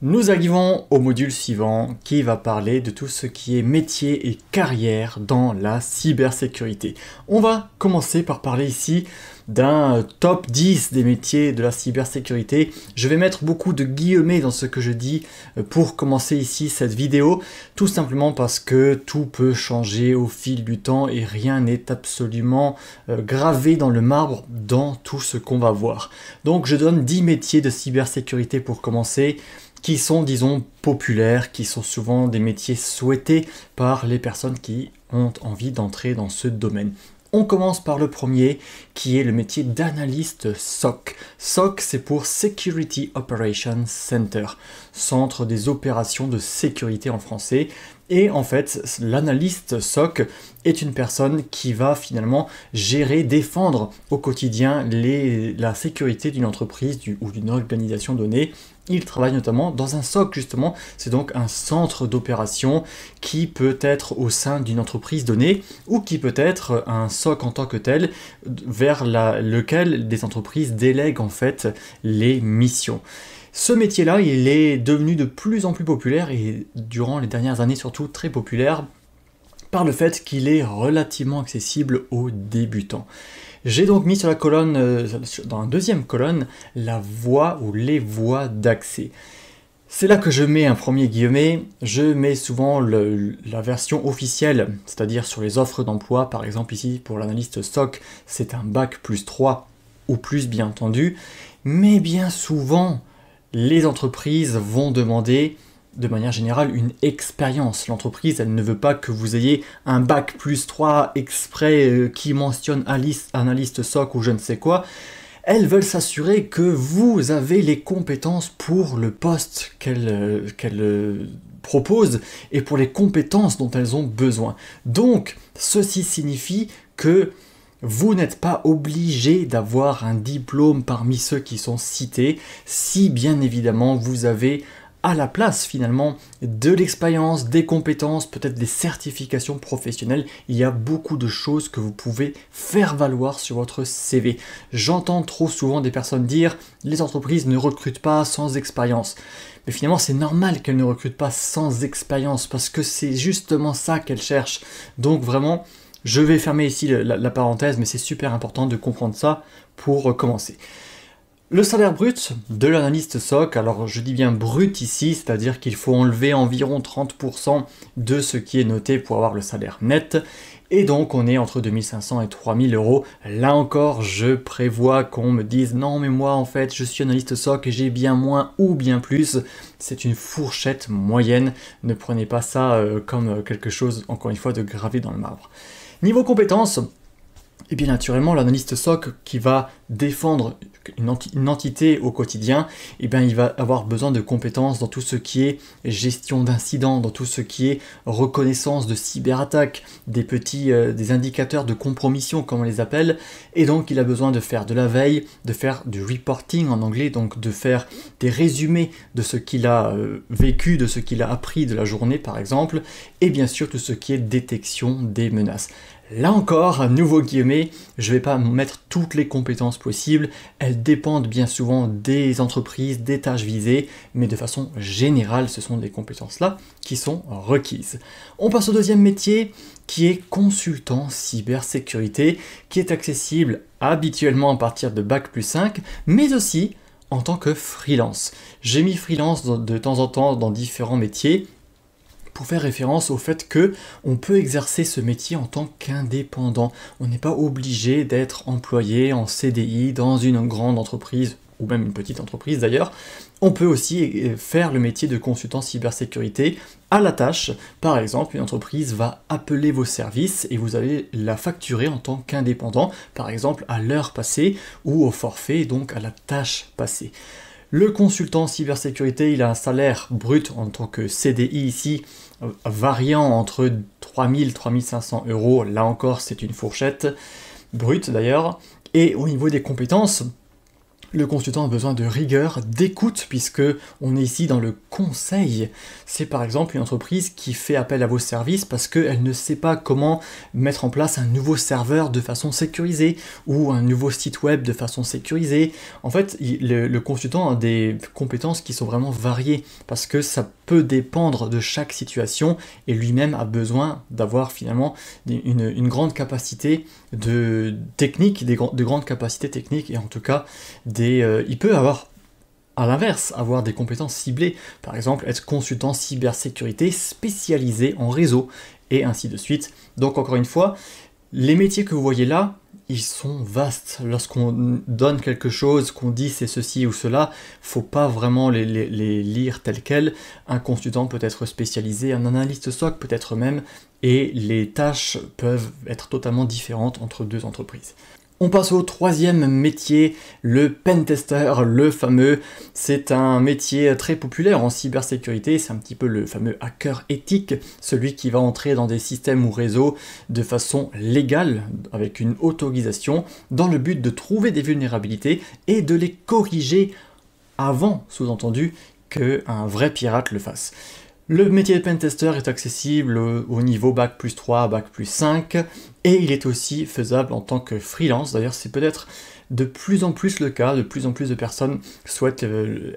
Nous arrivons au module suivant qui va parler de tout ce qui est métier et carrière dans la cybersécurité. On va commencer par parler ici d'un top 10 des métiers de la cybersécurité. Je vais mettre beaucoup de guillemets dans ce que je dis pour commencer ici cette vidéo, tout simplement parce que tout peut changer au fil du temps et rien n'est absolument gravé dans le marbre dans tout ce qu'on va voir. Donc je donne 10 métiers de cybersécurité pour commencer, qui sont, disons, populaires, qui sont souvent des métiers souhaités par les personnes qui ont envie d'entrer dans ce domaine. On commence par le premier, qui est le métier d'analyste SOC. SOC, c'est pour Security Operations Center, Centre des opérations de sécurité en français. Et en fait, l'analyste SOC est une personne qui va finalement gérer, défendre au quotidien la sécurité d'une entreprise ou d'une organisation donnée. Il travaille notamment dans un SOC justement, c'est donc un centre d'opération qui peut être au sein d'une entreprise donnée ou qui peut être un SOC en tant que tel vers lequel des entreprises délèguent en fait les missions. Ce métier-là, il est devenu de plus en plus populaire et durant les dernières années surtout très populaire par le fait qu'il est relativement accessible aux débutants. J'ai donc mis sur la colonne, dans la deuxième colonne, la voie ou les voies d'accès. C'est là que je mets un premier guillemet, je mets souvent la version officielle, c'est-à-dire sur les offres d'emploi, par exemple ici pour l'analyste SOC, c'est un bac plus 3 ou plus bien entendu, mais bien souvent, les entreprises vont demander de manière générale une expérience. L'entreprise, elle ne veut pas que vous ayez un bac plus 3 exprès qui mentionne analyste SOC ou je ne sais quoi. Elles veulent s'assurer que vous avez les compétences pour le poste qu'elles proposent et pour les compétences dont elles ont besoin. Donc, ceci signifie que vous n'êtes pas obligé d'avoir un diplôme parmi ceux qui sont cités, si bien évidemment vous avez à la place finalement de l'expérience, des compétences, peut-être des certifications professionnelles. Il y a beaucoup de choses que vous pouvez faire valoir sur votre CV. J'entends trop souvent des personnes dire « les entreprises ne recrutent pas sans expérience ». Mais finalement, c'est normal qu'elles ne recrutent pas sans expérience parce que c'est justement ça qu'elles cherchent. Donc vraiment, je vais fermer ici la parenthèse, mais c'est super important de comprendre ça pour commencer. Le salaire brut de l'analyste SOC, alors je dis bien brut ici, c'est-à-dire qu'il faut enlever environ 30% de ce qui est noté pour avoir le salaire net. Et donc on est entre 2500 et 3000 euros. Là encore, je prévois qu'on me dise non mais moi en fait je suis analyste SOC et j'ai bien moins ou bien plus. C'est une fourchette moyenne, ne prenez pas ça comme quelque chose encore une fois de gravé dans le marbre. Niveau compétences, et bien naturellement, l'analyste SOC qui va défendre une entité au quotidien, et bien il va avoir besoin de compétences dans tout ce qui est gestion d'incidents, dans tout ce qui est reconnaissance de cyberattaques, des indicateurs de compromission comme on les appelle, et donc il a besoin de faire de la veille, de faire du reporting en anglais, donc de faire des résumés de ce qu'il a vécu, de ce qu'il a appris de la journée par exemple, et bien sûr tout ce qui est détection des menaces. Là encore, à nouveau guillemets, je ne vais pas mettre toutes les compétences possibles, elles dépendent bien souvent des entreprises, des tâches visées, mais de façon générale, ce sont des compétences-là qui sont requises. On passe au deuxième métier, qui est consultant cybersécurité, qui est accessible habituellement à partir de bac plus 5, mais aussi en tant que freelance. J'ai mis freelance de temps en temps dans différents métiers, pour faire référence au fait que on peut exercer ce métier en tant qu'indépendant. On n'est pas obligé d'être employé en CDI dans une grande entreprise ou même une petite entreprise d'ailleurs. On peut aussi faire le métier de consultant cybersécurité à la tâche. Par exemple, une entreprise va appeler vos services et vous allez la facturer en tant qu'indépendant, par exemple à l'heure passée ou au forfait, donc à la tâche passée. Le consultant cybersécurité, il a un salaire brut en tant que CDI ici, variant entre 3000 et 3500 euros. Là encore, c'est une fourchette brute d'ailleurs. Et au niveau des compétences, Le consultant a besoin de rigueur, d'écoute, puisque on est ici dans le conseil. C'est par exemple une entreprise qui fait appel à vos services parce qu'elle ne sait pas comment mettre en place un nouveau serveur de façon sécurisée ou un nouveau site web de façon sécurisée. En fait, le consultant a des compétences qui sont vraiment variées parce que ça peut dépendre de chaque situation et lui-même a besoin d'avoir finalement une grande capacité de technique, de grandes capacités techniques et en tout cas il peut avoir, à l'inverse, avoir des compétences ciblées, par exemple être consultant cybersécurité spécialisé en réseau, et ainsi de suite. Donc encore une fois, les métiers que vous voyez là, ils sont vastes. Lorsqu'on donne quelque chose, qu'on dit c'est ceci ou cela, faut pas vraiment les lire tels quels. Un consultant peut être spécialisé, un analyste SOC peut-être même, et les tâches peuvent être totalement différentes entre deux entreprises. On passe au troisième métier, le pentester, le fameux. C'est un métier très populaire en cybersécurité, c'est un petit peu le fameux hacker éthique, celui qui va entrer dans des systèmes ou réseaux de façon légale, avec une autorisation, dans le but de trouver des vulnérabilités et de les corriger avant, sous-entendu, qu'un vrai pirate le fasse. Le métier de pentester est accessible au niveau Bac+3, Bac+5 et il est aussi faisable en tant que freelance. D'ailleurs, c'est peut-être de plus en plus le cas, de plus en plus de personnes souhaitent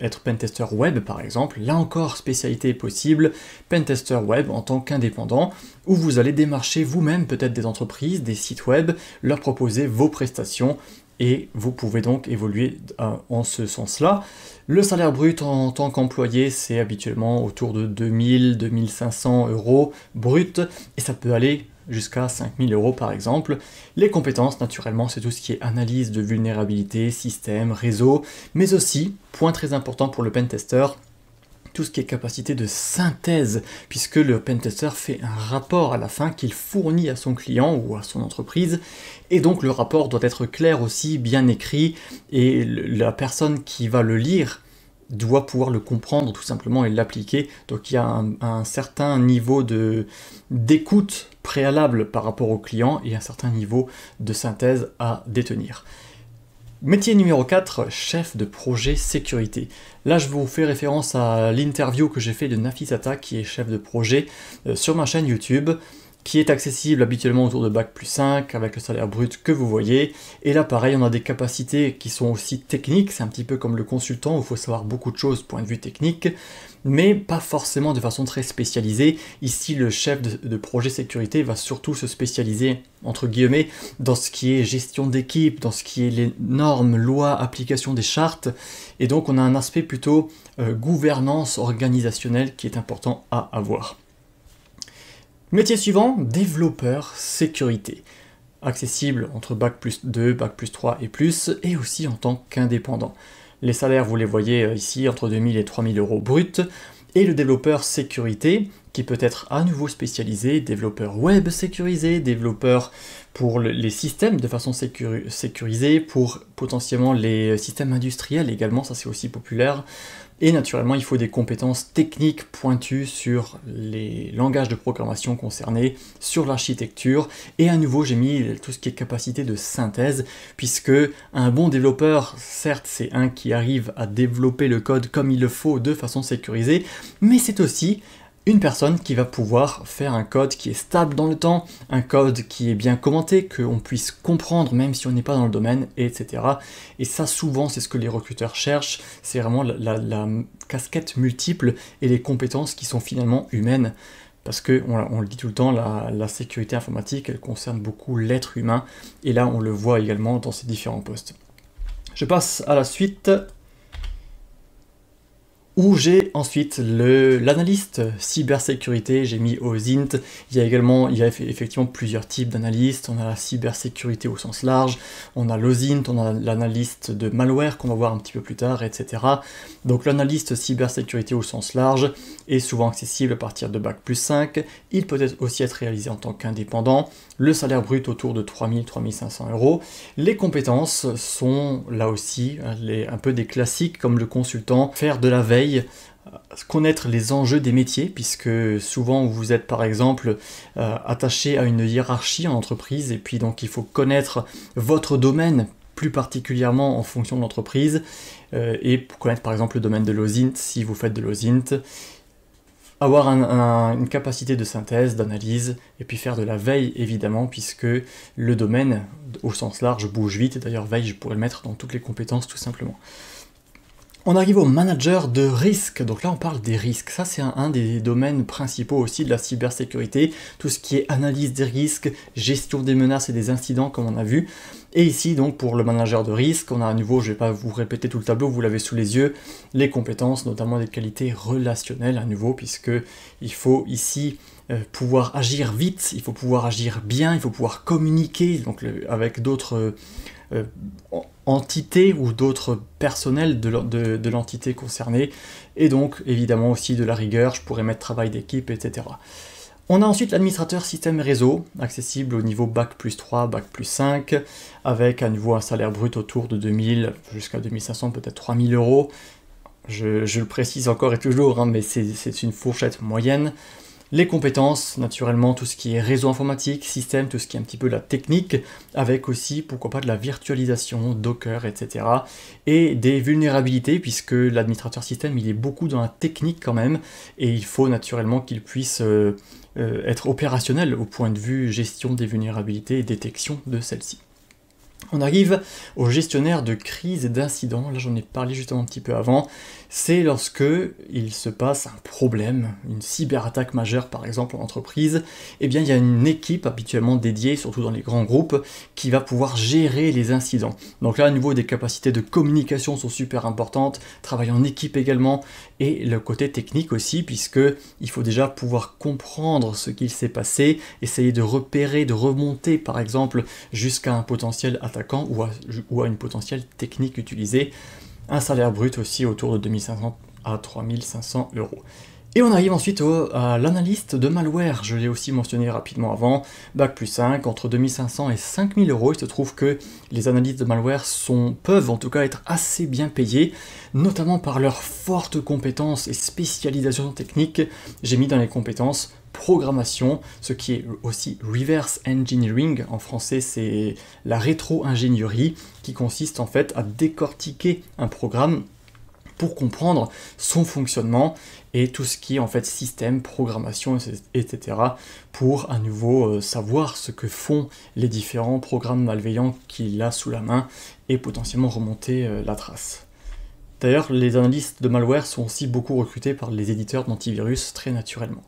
être pentester web par exemple. Là encore, spécialité est possible, pentester web en tant qu'indépendant, où vous allez démarcher vous-même peut-être des entreprises, des sites web, leur proposer vos prestations et vous pouvez donc évoluer en ce sens-là. Le salaire brut en tant qu'employé, c'est habituellement autour de 2000-2500 € brut, et ça peut aller jusqu'à 5000 € par exemple. Les compétences, naturellement, c'est tout ce qui est analyse de vulnérabilité, système, réseau, mais aussi, point très important pour le pentester, tout ce qui est capacité de synthèse, puisque le pentester fait un rapport à la fin qu'il fournit à son client ou à son entreprise, et donc le rapport doit être clair aussi, bien écrit, et la personne qui va le lire doit pouvoir le comprendre tout simplement et l'appliquer. Donc il y a un certain niveau d'écoute préalable par rapport au client et un certain niveau de synthèse à détenir. Métier numéro 4, chef de projet sécurité. Là, je vous fais référence à l'interview que j'ai fait de Nafisata, qui est chef de projet sur ma chaîne YouTube, qui est accessible habituellement autour de Bac+5, avec le salaire brut que vous voyez. Et là, pareil, on a des capacités qui sont aussi techniques, c'est un petit peu comme le consultant, où il faut savoir beaucoup de choses point de vue technique, mais pas forcément de façon très spécialisée. Ici, le chef de projet sécurité va surtout se spécialiser, entre guillemets, dans ce qui est gestion d'équipe, dans ce qui est les normes, lois, application des chartes, et donc on a un aspect plutôt gouvernance organisationnelle qui est important à avoir. Métier suivant, développeur sécurité. Accessible entre Bac+2, Bac+3 et plus, et aussi en tant qu'indépendant. Les salaires, vous les voyez ici, entre 2000 et 3000 € brut. Et le développeur sécurité, qui peut être à nouveau spécialisé, développeur web sécurisé, développeur pour les systèmes de façon sécurisée, pour potentiellement les systèmes industriels également, ça c'est aussi populaire. Et naturellement, il faut des compétences techniques pointues sur les langages de programmation concernés, sur l'architecture. Et à nouveau, j'ai mis tout ce qui est capacité de synthèse, puisque un bon développeur, certes, c'est un qui arrive à développer le code comme il le faut de façon sécurisée, mais c'est aussi une personne qui va pouvoir faire un code qui est stable dans le temps, un code qui est bien commenté, qu'on puisse comprendre même si on n'est pas dans le domaine, etc. Et ça, souvent, c'est ce que les recruteurs cherchent, c'est vraiment la casquette multiple et les compétences qui sont finalement humaines. Parce que, on le dit tout le temps, la sécurité informatique, elle concerne beaucoup l'être humain, et là, on le voit également dans ces différents postes. Je passe à la suite, où j'ai ensuite l'analyste cybersécurité, j'ai mis OSINT. Il y a effectivement plusieurs types d'analystes. On a la cybersécurité au sens large, on a l'OSINT, on a l'analyste de malware qu'on va voir un petit peu plus tard, etc. Donc l'analyste cybersécurité au sens large est souvent accessible à partir de Bac+5. Il peut aussi être réalisé en tant qu'indépendant. Le salaire brut autour de 3000-3500 €. Les compétences sont là aussi un peu des classiques comme le consultant, faire de la veille, connaître les enjeux des métiers, puisque souvent vous êtes par exemple attaché à une hiérarchie en entreprise, et puis donc il faut connaître votre domaine plus particulièrement en fonction de l'entreprise, et pour connaître par exemple le domaine de l'OSINT, si vous faites de l'OSINT, avoir une capacité de synthèse, d'analyse, et puis faire de la veille évidemment, puisque le domaine au sens large bouge vite, et d'ailleurs veille je pourrais le mettre dans toutes les compétences tout simplement. On arrive au manager de risque, donc là on parle des risques, ça c'est un des domaines principaux aussi de la cybersécurité, tout ce qui est analyse des risques, gestion des menaces et des incidents comme on a vu, et ici donc pour le manager de risque, on a à nouveau, je ne vais pas vous répéter tout le tableau, vous l'avez sous les yeux, les compétences, notamment des qualités relationnelles à nouveau, puisque il faut ici pouvoir agir vite, il faut pouvoir agir bien, il faut pouvoir communiquer donc avec d'autres entités ou d'autres personnels de l'entité concernée, et donc évidemment aussi de la rigueur, je pourrais mettre travail d'équipe, etc. On a ensuite l'administrateur système réseau, accessible au niveau Bac+3, Bac+5, avec à nouveau un salaire brut autour de 2000 jusqu'à 2500, peut-être 3000 euros. Je le précise encore et toujours, hein, mais c'est une fourchette moyenne. Les compétences, naturellement, tout ce qui est réseau informatique, système, tout ce qui est un petit peu la technique, avec aussi, pourquoi pas, de la virtualisation, Docker, etc. Et des vulnérabilités, puisque l'administrateur système, il est beaucoup dans la technique quand même, et il faut naturellement qu'il puisse être opérationnel au point de vue gestion des vulnérabilités et détection de celles-ci. On arrive au gestionnaire de crise et d'incidents, là j'en ai parlé justement un petit peu avant, c'est lorsque il se passe un problème, une cyberattaque majeure par exemple en entreprise, eh bien il y a une équipe habituellement dédiée, surtout dans les grands groupes, qui va pouvoir gérer les incidents. Donc là à nouveau des capacités de communication sont super importantes, travailler en équipe également, et le côté technique aussi, puisque il faut déjà pouvoir comprendre ce qu'il s'est passé, essayer de repérer, de remonter par exemple jusqu'à un potentiel attaquant ou à une potentielle technique utilisée. Un salaire brut aussi autour de 2500 à 3500 euros. Et on arrive ensuite à l'analyste de malware, je l'ai aussi mentionné rapidement avant, Bac+5, entre 2500 et 5000 euros. Il se trouve que les analystes de malware peuvent en tout cas être assez bien payés, notamment par leurs fortes compétences et spécialisation technique. J'ai mis dans les compétences programmation, ce qui est aussi reverse engineering, en français c'est la rétro-ingénierie, qui consiste en fait à décortiquer un programme pour comprendre son fonctionnement et tout ce qui est en fait système, programmation, etc. pour à nouveau savoir ce que font les différents programmes malveillants qu'il a sous la main et potentiellement remonter la trace. D'ailleurs, les analystes de malware sont aussi beaucoup recrutés par les éditeurs d'antivirus très naturellement.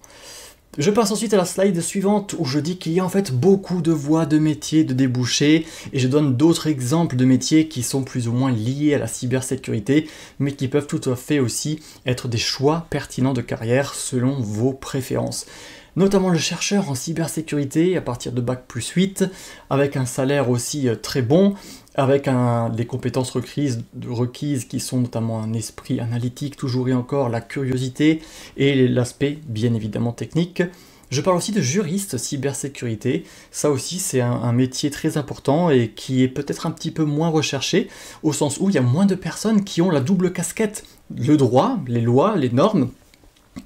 Je passe ensuite à la slide suivante où je dis qu'il y a en fait beaucoup de voies de métiers, de débouchés, et je donne d'autres exemples de métiers qui sont plus ou moins liés à la cybersécurité, mais qui peuvent tout à fait aussi être des choix pertinents de carrière selon vos préférences. Notamment le chercheur en cybersécurité à partir de Bac+8, avec un salaire aussi très bon, avec des compétences requises qui sont notamment un esprit analytique, toujours et encore, la curiosité et l'aspect bien évidemment technique. Je parle aussi de juriste cybersécurité, ça aussi c'est un métier très important et qui est peut-être un petit peu moins recherché, au sens où il y a moins de personnes qui ont la double casquette, le droit, les lois, les normes,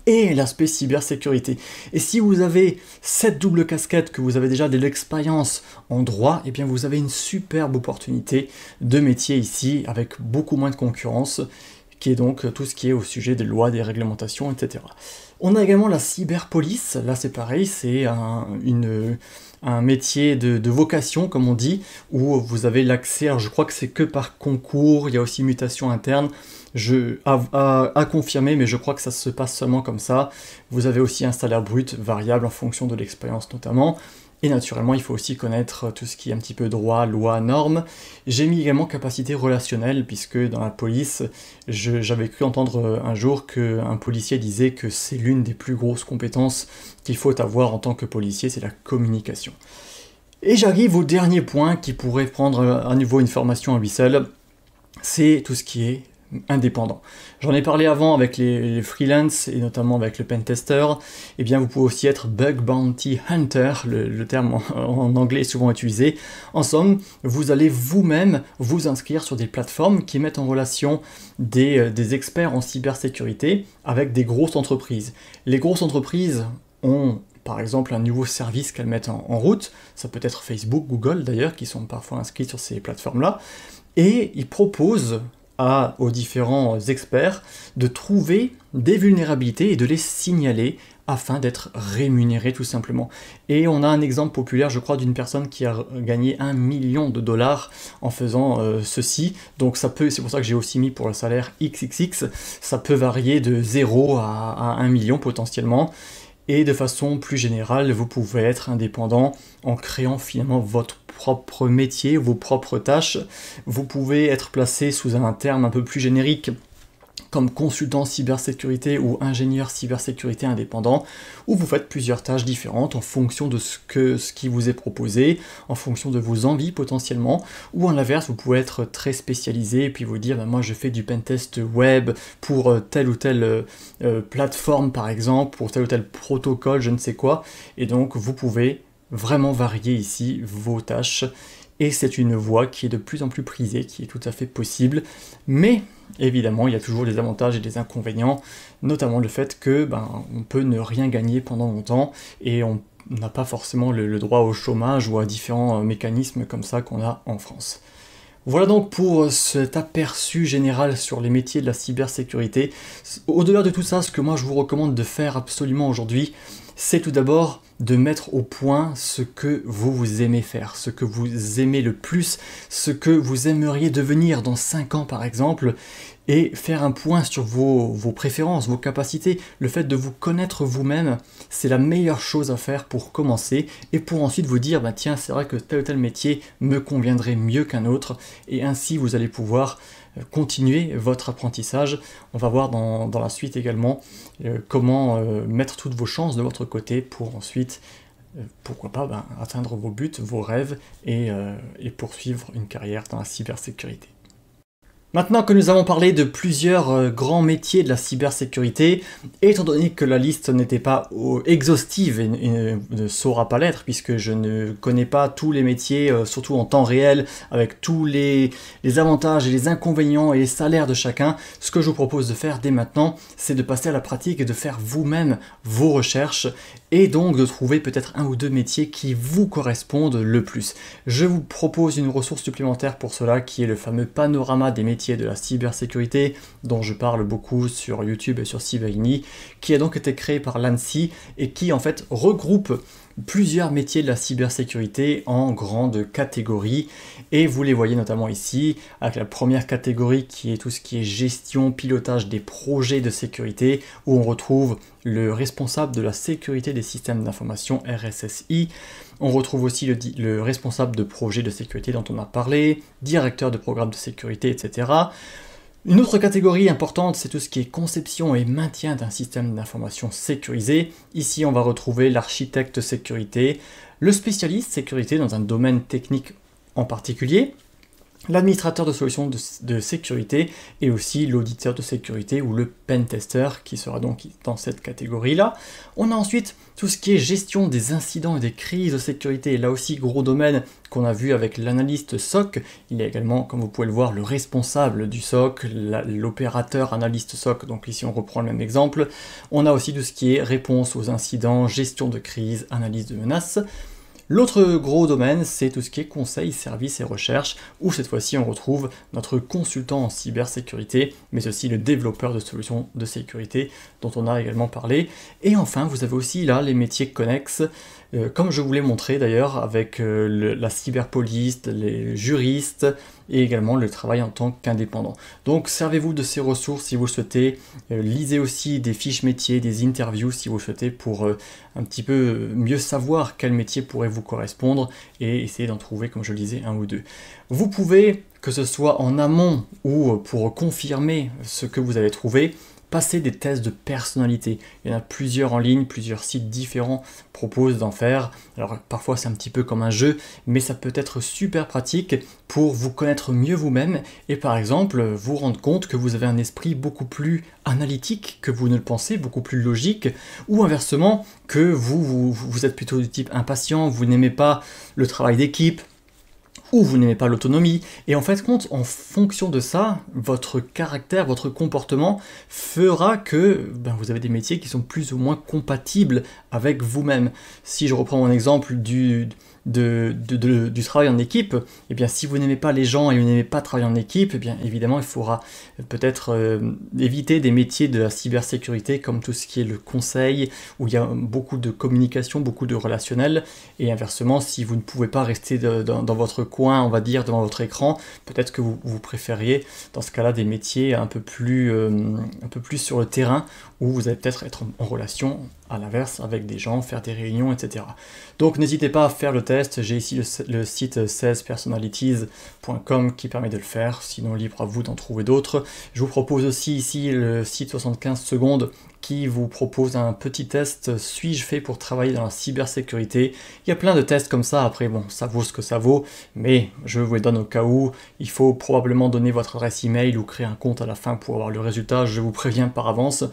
et l'aspect cybersécurité. Et si vous avez cette double casquette, que vous avez déjà de l'expérience en droit, eh bien vous avez une superbe opportunité de métier ici, avec beaucoup moins de concurrence, qui est donc tout ce qui est au sujet des lois, des réglementations, etc. On a également la cyberpolice, là c'est pareil, c'est un métier de vocation, comme on dit, où vous avez l'accès, alors je crois que c'est que par concours, il y a aussi mutation interne, à confirmer, mais je crois que ça se passe seulement comme ça. Vous avez aussi un salaire brut variable en fonction de l'expérience notamment, et naturellement il faut aussi connaître tout ce qui est un petit peu droit, loi, normes. J'ai mis également capacité relationnelle, puisque dans la police, j'avais cru entendre un jour qu'un policier disait que c'est l'une des plus grosses compétences qu'il faut avoir en tant que policier, c'est la communication. Et j'arrive au dernier point qui pourrait prendre à nouveau une formation à lui seul, c'est tout ce qui est indépendant. J'en ai parlé avant avec les freelance et notamment avec le pentester. Eh bien vous pouvez aussi être bug bounty hunter, le terme en anglais est souvent utilisé. En somme, vous allez vous-même vous inscrire sur des plateformes qui mettent en relation des experts en cybersécurité avec des grosses entreprises. Les grosses entreprises ont par exemple un nouveau service qu'elles mettent en route, ça peut être Facebook, Google d'ailleurs, qui sont parfois inscrits sur ces plateformes-là, et ils proposent aux différents experts de trouver des vulnérabilités et de les signaler afin d'être rémunérés tout simplement. Et on a un exemple populaire, je crois, d'une personne qui a gagné 1 million de dollars en faisant ceci. Donc ça peut, c'est pour ça que j'ai aussi mis pour le salaire XXX, ça peut varier de 0 à 1 million potentiellement. Et de façon plus générale, vous pouvez être indépendant en créant finalement votre propre métier, vos propres tâches. Vous pouvez être placé sous un terme un peu plus générique comme consultant cybersécurité ou ingénieur cybersécurité indépendant, où vous faites plusieurs tâches différentes en fonction de ce qui vous est proposé, en fonction de vos envies potentiellement, ou à l'inverse, vous pouvez être très spécialisé et puis vous dire, ben, moi je fais du pentest web pour telle ou telle plateforme par exemple, pour tel ou tel protocole, je ne sais quoi, et donc vous pouvez vraiment varier ici vos tâches. Et c'est une voie qui est de plus en plus prisée, qui est tout à fait possible. Mais évidemment, il y a toujours des avantages et des inconvénients, notamment le fait que on peut ne rien gagner pendant longtemps et on n'a pas forcément le droit au chômage ou à différents mécanismes comme ça qu'on a en France. Voilà donc pour cet aperçu général sur les métiers de la cybersécurité. Au-delà de tout ça, ce que moi je vous recommande de faire absolument aujourd'hui, c'est tout d'abord de mettre au point ce que vous aimez faire, ce que vous aimez le plus, ce que vous aimeriez devenir dans 5 ans par exemple, et faire un point sur vos préférences, vos capacités. Le fait de vous connaître vous-même, c'est la meilleure chose à faire pour commencer, et pour ensuite vous dire, bah tiens, c'est vrai que tel ou tel métier me conviendrait mieux qu'un autre, et ainsi vous allez pouvoir continuer votre apprentissage. On va voir dans la suite également comment mettre toutes vos chances de votre côté pour ensuite, pourquoi pas, atteindre vos buts, vos rêves et poursuivre une carrière dans la cybersécurité. Maintenant que nous avons parlé de plusieurs grands métiers de la cybersécurité, étant donné que la liste n'était pas exhaustive et ne saura pas l'être, puisque je ne connais pas tous les métiers, surtout en temps réel, avec tous les avantages et les inconvénients et les salaires de chacun, ce que je vous propose de faire dès maintenant, c'est de passer à la pratique et de faire vous-même vos recherches, et donc de trouver peut-être un ou deux métiers qui vous correspondent le plus. Je vous propose une ressource supplémentaire pour cela, qui est le fameux panorama des métiers de la cybersécurité, dont je parle beaucoup sur YouTube et sur Cyberini, qui a donc été créé par l'ANSSI et qui en fait regroupe plusieurs métiers de la cybersécurité en grandes catégories, et vous les voyez notamment ici avec la première catégorie qui est tout ce qui est gestion, pilotage des projets de sécurité, où on retrouve le responsable de la sécurité des systèmes d'information RSSI. On retrouve aussi le responsable de projet de sécurité dont on a parlé, directeur de programme de sécurité, etc. Une autre catégorie importante, c'est tout ce qui est conception et maintien d'un système d'information sécurisé. Ici, on va retrouver l'architecte sécurité, le spécialiste sécurité dans un domaine technique en particulier, l'administrateur de solutions de sécurité et aussi l'auditeur de sécurité ou le pentester qui sera donc dans cette catégorie-là. On a ensuite tout ce qui est gestion des incidents et des crises de sécurité, là aussi gros domaine qu'on a vu avec l'analyste SOC. Il y a également, comme vous pouvez le voir, le responsable du SOC, l'opérateur analyste SOC, donc ici on reprend le même exemple. On a aussi tout ce qui est réponse aux incidents, gestion de crise, analyse de menaces. L'autre gros domaine, c'est tout ce qui est conseil, services et recherche, où cette fois-ci on retrouve notre consultant en cybersécurité, mais aussi le développeur de solutions de sécurité dont on a également parlé. Et enfin, vous avez aussi là les métiers connexes, comme je vous l'ai montré d'ailleurs avec la cyberpolice, les juristes et également le travail en tant qu'indépendant. Donc servez-vous de ces ressources si vous le souhaitez, lisez aussi des fiches métiers, des interviews si vous le souhaitez pour un petit peu mieux savoir quel métier pourrait vous correspondre et essayer d'en trouver, comme je le disais, un ou deux. Vous pouvez, que ce soit en amont ou pour confirmer ce que vous avez trouvé, passer des tests de personnalité. Il y en a plusieurs en ligne, plusieurs sites différents proposent d'en faire. Alors parfois c'est un petit peu comme un jeu, mais ça peut être super pratique pour vous connaître mieux vous-même et par exemple vous rendre compte que vous avez un esprit beaucoup plus analytique que vous ne le pensez, beaucoup plus logique, ou inversement que vous êtes plutôt du type impatient, vous n'aimez pas le travail d'équipe, ou vous n'aimez pas l'autonomie. Et en fait, en fonction de ça, votre caractère, votre comportement fera que vous avez des métiers qui sont plus ou moins compatibles avec vous-même. Si je reprends mon exemple du travail en équipe, eh bien si vous n'aimez pas les gens et vous n'aimez pas travailler en équipe, eh bien évidemment il faudra peut-être éviter des métiers de la cybersécurité comme tout ce qui est le conseil, où il y a beaucoup de communication, beaucoup de relationnel, et inversement, si vous ne pouvez pas rester dans votre coin, on va dire, devant votre écran, peut-être que vous préfériez dans ce cas-là des métiers un peu plus sur le terrain, où vous allez peut-être être en relation à l'inverse avec des gens, faire des réunions, etc. Donc n'hésitez pas à faire le test, j'ai ici le site 16personalities.com qui permet de le faire, sinon libre à vous d'en trouver d'autres. Je vous propose aussi ici le site 75 secondes qui vous propose un petit test, suis-je fait pour travailler dans la cybersécurité? Il y a plein de tests comme ça, après bon, ça vaut ce que ça vaut, mais je vous les donne au cas où. Il faut probablement donner votre adresse email ou créer un compte à la fin pour avoir le résultat, je vous préviens par avance,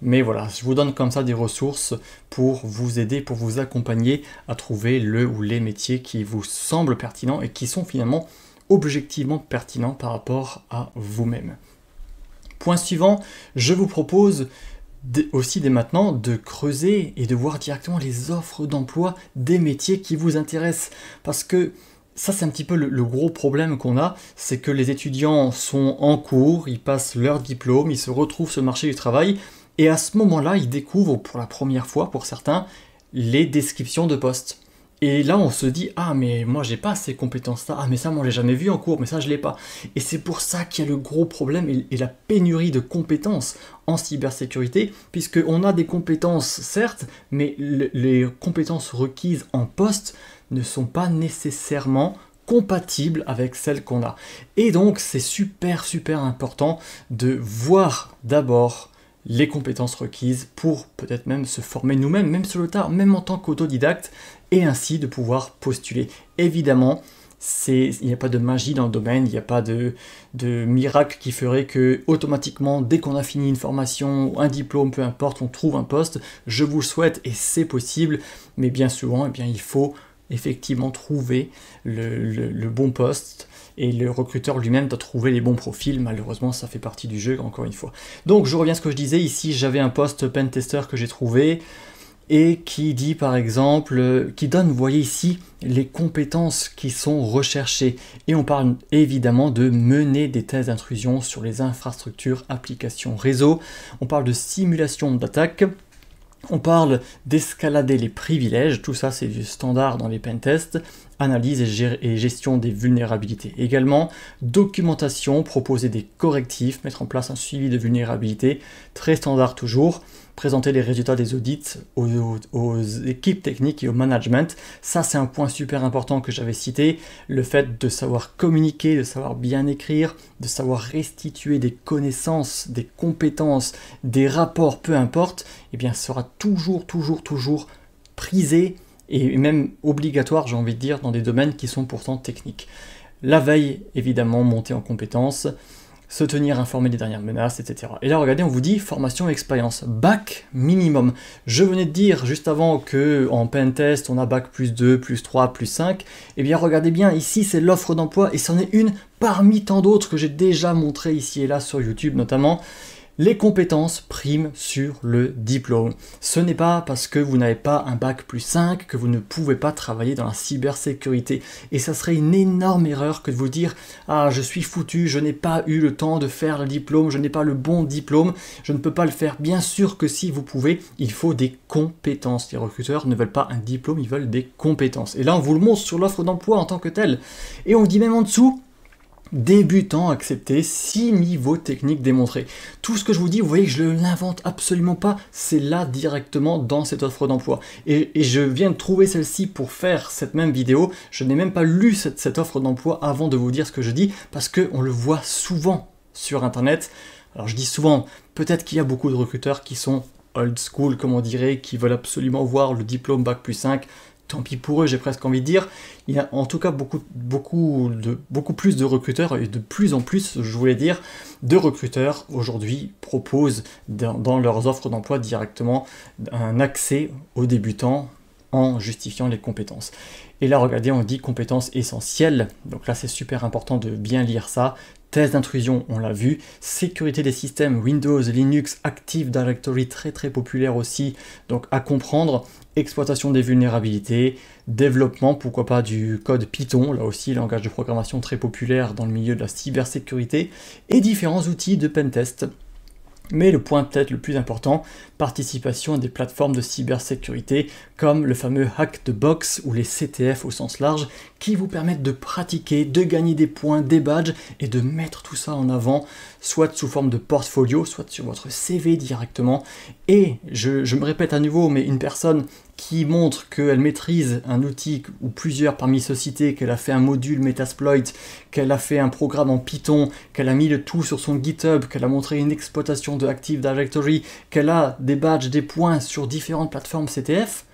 mais voilà, je vous donne comme ça des ressources pour vous aider, pour vous accompagner à trouver le ou les métiers qui vous semblent pertinents et qui sont finalement objectivement pertinents par rapport à vous-même. Point suivant, je vous propose aussi dès maintenant de creuser et de voir directement les offres d'emploi des métiers qui vous intéressent. Parce que ça, c'est un petit peu le gros problème qu'on a, c'est que les étudiants sont en cours, ils passent leur diplôme, ils se retrouvent sur le marché du travail, et à ce moment-là, ils découvrent pour la première fois, pour certains, les descriptions de postes. Et là, on se dit, ah, mais moi, j'ai pas ces compétences-là. Ah, mais ça, moi, je l'ai jamais vu en cours, mais ça, je l'ai pas. Et c'est pour ça qu'il y a le gros problème et la pénurie de compétences en cybersécurité, puisqu'on a des compétences, certes, mais les compétences requises en poste ne sont pas nécessairement compatibles avec celles qu'on a. Et donc, c'est super, super important de voir d'abord les compétences requises pour peut-être même se former nous-mêmes, même sur le tard, même en tant qu'autodidacte, et ainsi de pouvoir postuler. Évidemment, il n'y a pas de magie dans le domaine, il n'y a pas de miracle qui ferait que automatiquement, dès qu'on a fini une formation, un diplôme, peu importe, on trouve un poste. Je vous le souhaite et c'est possible, mais bien souvent, eh bien, il faut effectivement trouver le bon poste. Et le recruteur lui-même doit trouver les bons profils, malheureusement ça fait partie du jeu encore une fois. Donc je reviens à ce que je disais, ici j'avais un poste pentester que j'ai trouvé, et qui dit par exemple, qui donne, vous voyez ici, les compétences qui sont recherchées. Et on parle évidemment de mener des tests d'intrusion sur les infrastructures, applications, réseaux, on parle de simulation d'attaque, on parle d'escalader les privilèges, tout ça c'est du standard dans les pentests, analyse et gestion des vulnérabilités. Également, documentation, proposer des correctifs, mettre en place un suivi de vulnérabilité, très standard toujours, présenter les résultats des audits aux équipes techniques et au management. Ça c'est un point super important que j'avais cité, le fait de savoir communiquer, de savoir bien écrire, de savoir restituer des connaissances, des compétences, des rapports, peu importe, eh bien sera toujours prisé et même obligatoire, j'ai envie de dire, dans des domaines qui sont pourtant techniques. La veille, évidemment, monter en compétences, se tenir informé des dernières menaces, etc. Et là, regardez, on vous dit formation et expérience, bac minimum. Je venais de dire juste avant qu'en pentest, on a bac plus 2, plus 3, plus 5. Eh bien, regardez bien, ici, c'est l'offre d'emploi et c'en est une parmi tant d'autres que j'ai déjà montré ici et là sur YouTube notamment. Les compétences priment sur le diplôme. Ce n'est pas parce que vous n'avez pas un bac plus 5 que vous ne pouvez pas travailler dans la cybersécurité. Et ça serait une énorme erreur que de vous dire « Ah, je suis foutu, je n'ai pas eu le temps de faire le diplôme, je n'ai pas le bon diplôme, je ne peux pas le faire. » Bien sûr que si vous pouvez, il faut des compétences. Les recruteurs ne veulent pas un diplôme, ils veulent des compétences. Et là, on vous le montre sur l'offre d'emploi en tant que telle. Et on dit même en dessous, débutant accepté, 6 niveaux techniques démontrés. Tout ce que je vous dis, vous voyez que je ne l'invente absolument pas, c'est là directement dans cette offre d'emploi. Et je viens de trouver celle-ci pour faire cette même vidéo, je n'ai même pas lu cette offre d'emploi avant de vous dire ce que je dis, parce qu'on le voit souvent sur internet. Alors je dis souvent, peut-être qu'il y a beaucoup de recruteurs qui sont old school, comme on dirait, qui veulent absolument voir le diplôme bac plus 5, tant pis pour eux, j'ai presque envie de dire. Il y a en tout cas beaucoup plus de recruteurs, et de plus en plus, je voulais dire, de recruteurs aujourd'hui proposent dans leurs offres d'emploi directement un accès aux débutants en justifiant les compétences. Et là, regardez, on dit compétences essentielles. Donc là, c'est super important de bien lire ça. Test d'intrusion, on l'a vu. Sécurité des systèmes Windows, Linux, Active Directory, très très populaire aussi. Donc à comprendre. Exploitation des vulnérabilités, développement, pourquoi pas du code Python, là aussi langage de programmation très populaire dans le milieu de la cybersécurité, et différents outils de pentest. Mais le point peut-être le plus important, participation à des plateformes de cybersécurité comme le fameux Hack the Box ou les CTF au sens large qui vous permettent de pratiquer, de gagner des points, des badges et de mettre tout ça en avant, soit sous forme de portfolio, soit sur votre CV directement. Et je me répète à nouveau, mais une personne qui montre qu'elle maîtrise un outil ou plusieurs parmi ceux-cités, qu'elle a fait un module Metasploit, qu'elle a fait un programme en Python, qu'elle a mis le tout sur son GitHub, qu'elle a montré une exploitation de Active Directory, qu'elle a des badges, des points sur différentes plateformes CTF,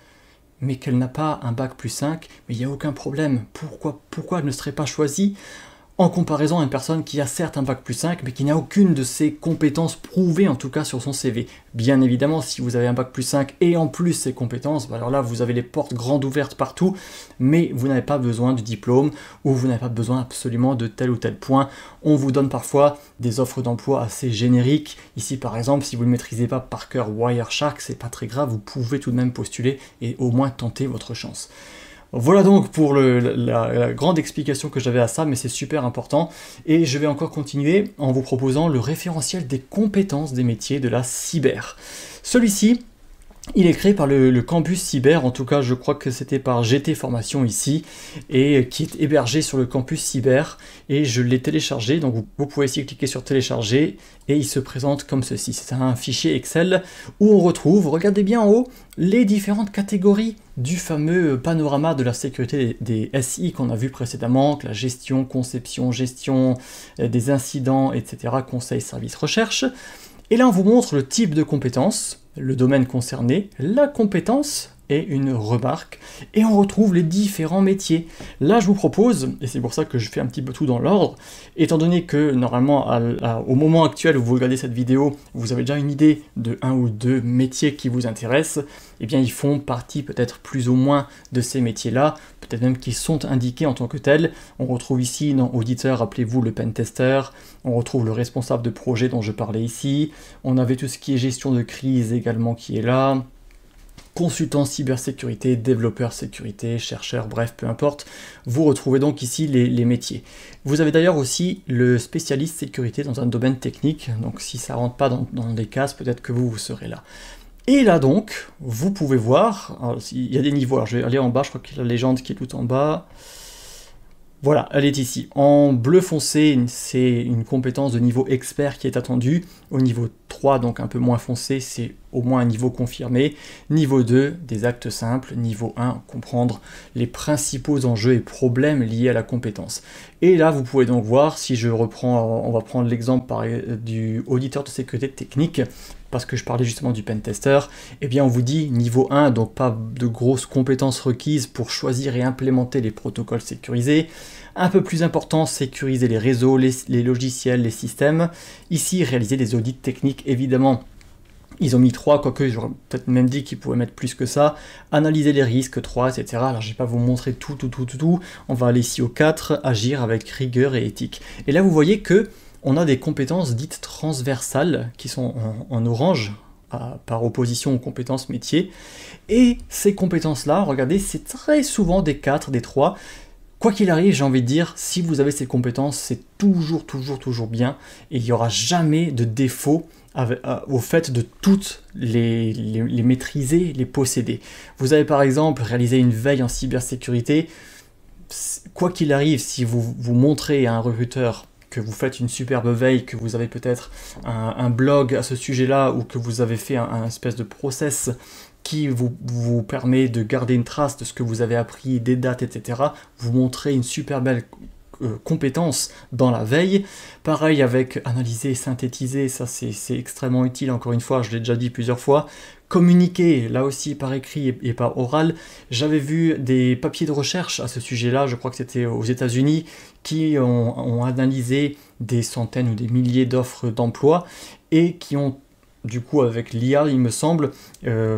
mais qu'elle n'a pas un bac plus 5, mais il n'y a aucun problème. Pourquoi elle ne serait pas choisie en comparaison à une personne qui a certes un bac plus 5, mais qui n'a aucune de ses compétences prouvées, en tout cas sur son CV. Bien évidemment, si vous avez un bac plus 5 et en plus ces compétences, alors là, vous avez les portes grandes ouvertes partout, mais vous n'avez pas besoin du diplôme, ou vous n'avez pas besoin absolument de tel ou tel point. On vous donne parfois des offres d'emploi assez génériques. Ici, par exemple, si vous ne maîtrisez pas par cœur Wireshark, c'est pas très grave, vous pouvez tout de même postuler et au moins tenter votre chance. Voilà donc pour la grande explication que j'avais à ça, mais c'est super important. Et je vais encore continuer en vous proposant le référentiel des compétences des métiers de la cyber. Celui-ci, il est créé par le campus cyber, en tout cas je crois que c'était par GT Formation ici, et qui est hébergé sur le campus cyber, et je l'ai téléchargé, donc vous pouvez ici cliquer sur télécharger, et il se présente comme ceci. C'est un fichier Excel où on retrouve, regardez bien en haut, les différentes catégories du fameux panorama de la sécurité des SI qu'on a vu précédemment, la gestion, conception, gestion des incidents, etc., conseil, service, recherche. Et là on vous montre le type de compétences, le domaine concerné, la compétence et une remarque, et on retrouve les différents métiers. Là je vous propose, et c'est pour ça que je fais un petit peu tout dans l'ordre, étant donné que normalement au moment actuel où vous regardez cette vidéo, vous avez déjà une idée de un ou deux métiers qui vous intéressent, et bien ils font partie peut-être plus ou moins de ces métiers-là, peut-être même qu'ils sont indiqués en tant que tels. On retrouve ici dans auditeur, rappelez-vous le pentester, on retrouve le responsable de projet dont je parlais ici, on avait tout ce qui est gestion de crise également qui est là, consultant cybersécurité, développeur sécurité, chercheur, bref, peu importe. Vous retrouvez donc ici les métiers. Vous avez d'ailleurs aussi le spécialiste sécurité dans un domaine technique, donc si ça ne rentre pas dans les cases, peut-être que vous serez là. Et là donc, vous pouvez voir, alors, il y a des niveaux, alors je vais aller en bas, je crois qu'il y a la légende qui est tout en bas. Voilà, elle est ici. En bleu foncé, c'est une compétence de niveau expert qui est attendue. Au niveau 3, donc un peu moins foncé, c'est au moins un niveau confirmé. Niveau 2, des actes simples. Niveau 1, comprendre les principaux enjeux et problèmes liés à la compétence. Et là, vous pouvez donc voir, si je reprends, on va prendre l'exemple du auditeur de sécurité technique, parce que je parlais justement du pentester, eh bien on vous dit niveau 1, donc pas de grosses compétences requises pour choisir et implémenter les protocoles sécurisés. Un peu plus important, sécuriser les réseaux, les logiciels, les systèmes. Ici, réaliser des audits techniques, évidemment. Ils ont mis 3, quoique j'aurais peut-être même dit qu'ils pouvaient mettre plus que ça. Analyser les risques, 3, etc. Alors je ne vais pas vous montrer tout. On va aller ici au 4, agir avec rigueur et éthique. Et là, vous voyez que on a des compétences dites transversales qui sont en orange par opposition aux compétences métiers. Et ces compétences-là, regardez, c'est très souvent des 4, des 3. Quoi qu'il arrive, j'ai envie de dire, si vous avez ces compétences, c'est toujours bien. Et il n'y aura jamais de défaut au fait de toutes les maîtriser, les posséder. Vous avez par exemple réalisé une veille en cybersécurité. Quoi qu'il arrive, si vous montrez à un recruteur que vous faites une superbe veille, que vous avez peut-être un blog à ce sujet-là, ou que vous avez fait un espèce de process qui vous permet de garder une trace de ce que vous avez appris, des dates, etc. Vous montrez une super belle compétence dans la veille. Pareil avec analyser, synthétiser, ça c'est extrêmement utile, encore une fois, je l'ai déjà dit plusieurs fois. Communiquer, là aussi par écrit et par oral. J'avais vu des papiers de recherche à ce sujet-là, je crois que c'était aux États-Unis, qui ont analysé des centaines ou des milliers d'offres d'emploi et qui ont du coup avec l'IA, il me semble,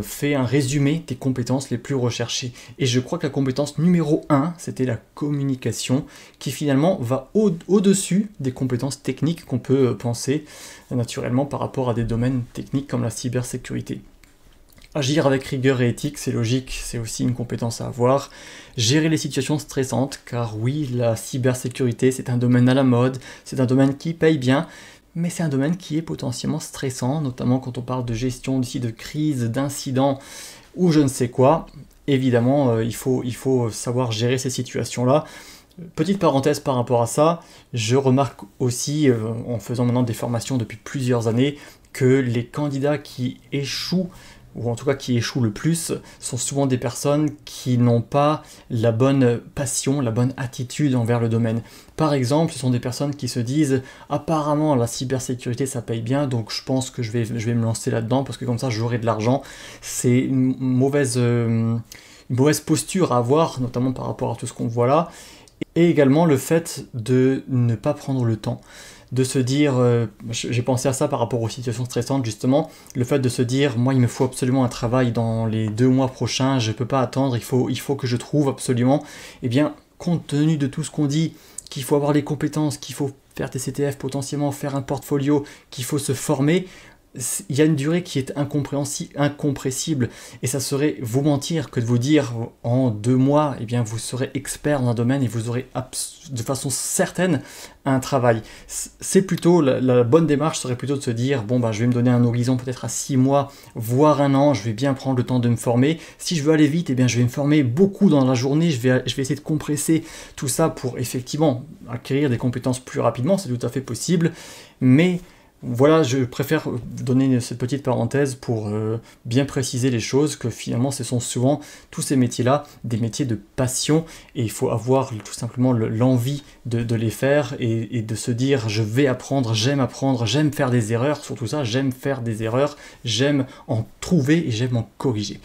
fait un résumé des compétences les plus recherchées. Et je crois que la compétence numéro 1, c'était la communication, qui finalement va au-dessus des compétences techniques qu'on peut penser naturellement par rapport à des domaines techniques comme la cybersécurité. Agir avec rigueur et éthique, c'est logique, c'est aussi une compétence à avoir. Gérer les situations stressantes, car oui, la cybersécurité, c'est un domaine à la mode, c'est un domaine qui paye bien, mais c'est un domaine qui est potentiellement stressant, notamment quand on parle de gestion de crise, d'incidents ou je ne sais quoi. Évidemment, il faut savoir gérer ces situations-là. Petite parenthèse par rapport à ça, je remarque aussi, en faisant maintenant des formations depuis plusieurs années, que les candidats qui échouent, ou en tout cas qui échouent le plus, sont souvent des personnes qui n'ont pas la bonne passion, la bonne attitude envers le domaine. Par exemple, ce sont des personnes qui se disent « apparemment la cybersécurité ça paye bien, donc je pense que je vais me lancer là-dedans parce que comme ça j'aurai de l'argent ». C'est une mauvaise posture à avoir, notamment par rapport à tout ce qu'on voit là, et également le fait de ne pas prendre le temps. De se dire, j'ai pensé à ça par rapport aux situations stressantes justement, le fait de se dire, moi il me faut absolument un travail dans les 2 mois prochains, je peux pas attendre, il faut que je trouve absolument, eh bien, compte tenu de tout ce qu'on dit, qu'il faut avoir les compétences, qu'il faut faire des CTF potentiellement, faire un portfolio, qu'il faut se former, il y a une durée qui est incompressible, et ça serait vous mentir que de vous dire en 2 mois, eh bien vous serez expert dans un domaine et vous aurez de façon certaine un travail. C'est plutôt, la bonne démarche serait plutôt de se dire, bon bah je vais me donner un horizon peut-être à 6 mois, voire 1 an, je vais bien prendre le temps de me former. Si je veux aller vite, eh bien je vais me former beaucoup dans la journée, je vais essayer de compresser tout ça pour effectivement acquérir des compétences plus rapidement, c'est tout à fait possible, mais voilà, je préfère donner cette petite parenthèse pour bien préciser les choses, que finalement ce sont souvent tous ces métiers-là, des métiers de passion, et il faut avoir tout simplement l'envie de les faire, et de se dire je vais apprendre, j'aime faire des erreurs, surtout ça, j'aime faire des erreurs, j'aime en trouver et j'aime en corriger.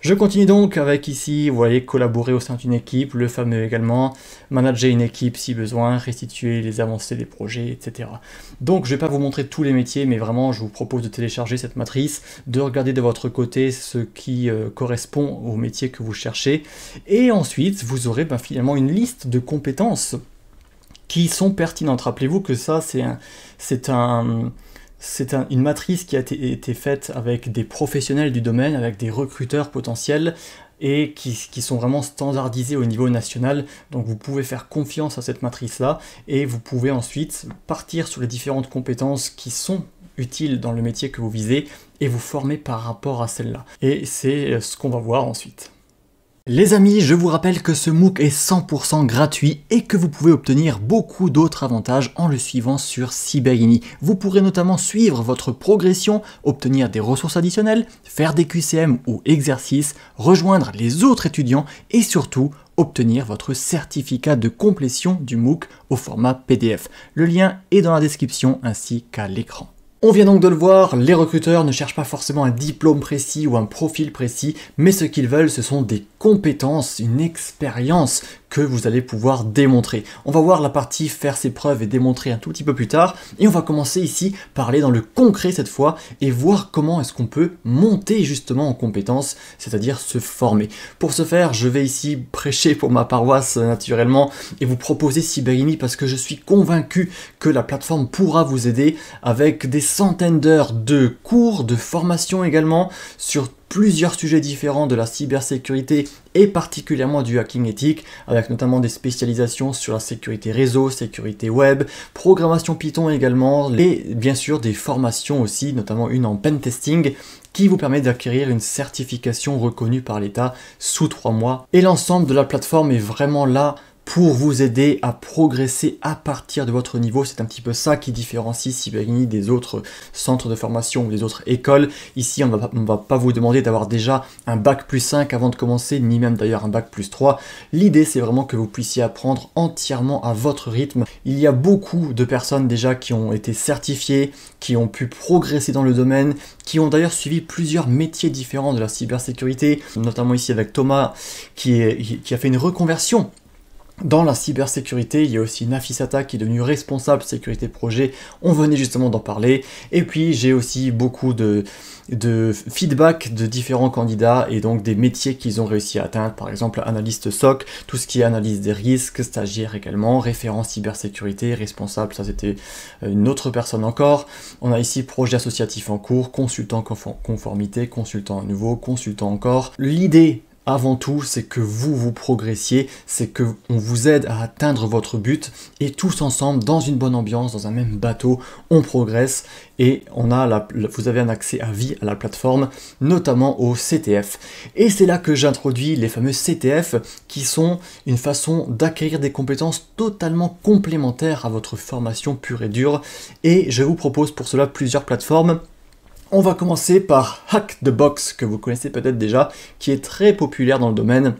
Je continue donc avec ici, vous voyez, collaborer au sein d'une équipe, le fameux également, manager une équipe si besoin, restituer les avancées des projets, etc. Donc je ne vais pas vous montrer tous les métiers, mais vraiment je vous propose de télécharger cette matrice, de regarder de votre côté ce qui correspond au métier que vous cherchez, et ensuite vous aurez finalement une liste de compétences qui sont pertinentes. Rappelez-vous que ça c'est une matrice qui a été faite avec des professionnels du domaine, avec des recruteurs potentiels, et qui sont vraiment standardisés au niveau national. Donc vous pouvez faire confiance à cette matrice-là, et vous pouvez ensuite partir sur les différentes compétences qui sont utiles dans le métier que vous visez, et vous former par rapport à celle-là. Et c'est ce qu'on va voir ensuite. Les amis, je vous rappelle que ce MOOC est 100% gratuit et que vous pouvez obtenir beaucoup d'autres avantages en le suivant sur Cyberini. Vous pourrez notamment suivre votre progression, obtenir des ressources additionnelles, faire des QCM ou exercices, rejoindre les autres étudiants et surtout obtenir votre certificat de complétion du MOOC au format PDF. Le lien est dans la description ainsi qu'à l'écran. On vient donc de le voir, les recruteurs ne cherchent pas forcément un diplôme précis ou un profil précis, mais ce qu'ils veulent, ce sont des compétences, une expérience que vous allez pouvoir démontrer. On va voir la partie faire ses preuves et démontrer un tout petit peu plus tard, et on va commencer ici par aller dans le concret cette fois, et voir comment est-ce qu'on peut monter justement en compétences, c'est-à-dire se former. Pour ce faire, je vais ici prêcher pour ma paroisse naturellement, et vous proposer Cyberini parce que je suis convaincu que la plateforme pourra vous aider avec des centaines d'heures de cours, de formation également, sur plusieurs sujets différents de la cybersécurité et particulièrement du hacking éthique, avec notamment des spécialisations sur la sécurité réseau, sécurité web, programmation Python également, et bien sûr des formations aussi, notamment une en pentesting, qui vous permet d'acquérir une certification reconnue par l'État sous 3 mois. Et l'ensemble de la plateforme est vraiment là pour vous aider à progresser à partir de votre niveau. C'est un petit peu ça qui différencie Cyberini des autres centres de formation ou des autres écoles. Ici, on va pas vous demander d'avoir déjà un bac plus 5 avant de commencer, ni même d'ailleurs un bac plus 3. L'idée, c'est vraiment que vous puissiez apprendre entièrement à votre rythme. Il y a beaucoup de personnes déjà qui ont été certifiées, qui ont pu progresser dans le domaine, qui ont d'ailleurs suivi plusieurs métiers différents de la cybersécurité, notamment ici avec Thomas, qui a fait une reconversion Dans la cybersécurité, il y a aussi Nafisata qui est devenu responsable sécurité projet, on venait justement d'en parler, et puis j'ai aussi beaucoup de feedback de différents candidats et donc des métiers qu'ils ont réussi à atteindre, par exemple analyste SOC, tout ce qui est analyse des risques, stagiaire également, référent cybersécurité, responsable, ça c'était une autre personne encore. On a ici projet associatif en cours, consultant conformité, consultant à nouveau, consultant encore. L'idée avant tout, c'est que vous progressiez, c'est que on vous aide à atteindre votre but et tous ensemble, dans une bonne ambiance, dans un même bateau, on progresse et vous avez un accès à vie à la plateforme, notamment au CTF. Et c'est là que j'introduis les fameux CTF qui sont une façon d'acquérir des compétences totalement complémentaires à votre formation pure et dure. Et je vous propose pour cela plusieurs plateformes. On va commencer par Hack the Box, que vous connaissez peut-être déjà, qui est très populaire dans le domaine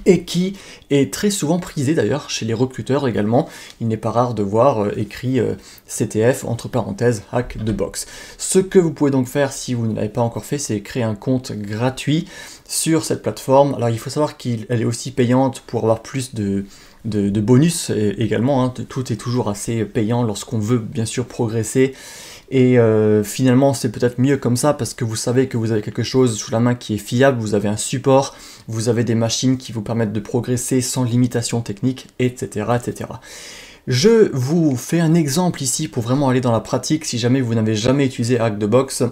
et qui est très souvent prisé d'ailleurs chez les recruteurs également. Il n'est pas rare de voir écrit CTF entre parenthèses Hack the Box. Ce que vous pouvez donc faire si vous ne l'avez pas encore fait, c'est créer un compte gratuit sur cette plateforme. Alors il faut savoir qu'elle est aussi payante pour avoir plus de bonus également, hein. Tout est toujours assez payant lorsqu'on veut bien sûr progresser. Et finalement, c'est peut-être mieux comme ça parce que vous savez que vous avez quelque chose sous la main qui est fiable, vous avez un support, vous avez des machines qui vous permettent de progresser sans limitation technique, etc., etc. Je vous fais un exemple ici pour vraiment aller dans la pratique si jamais vous n'avez jamais utilisé Hack the Box.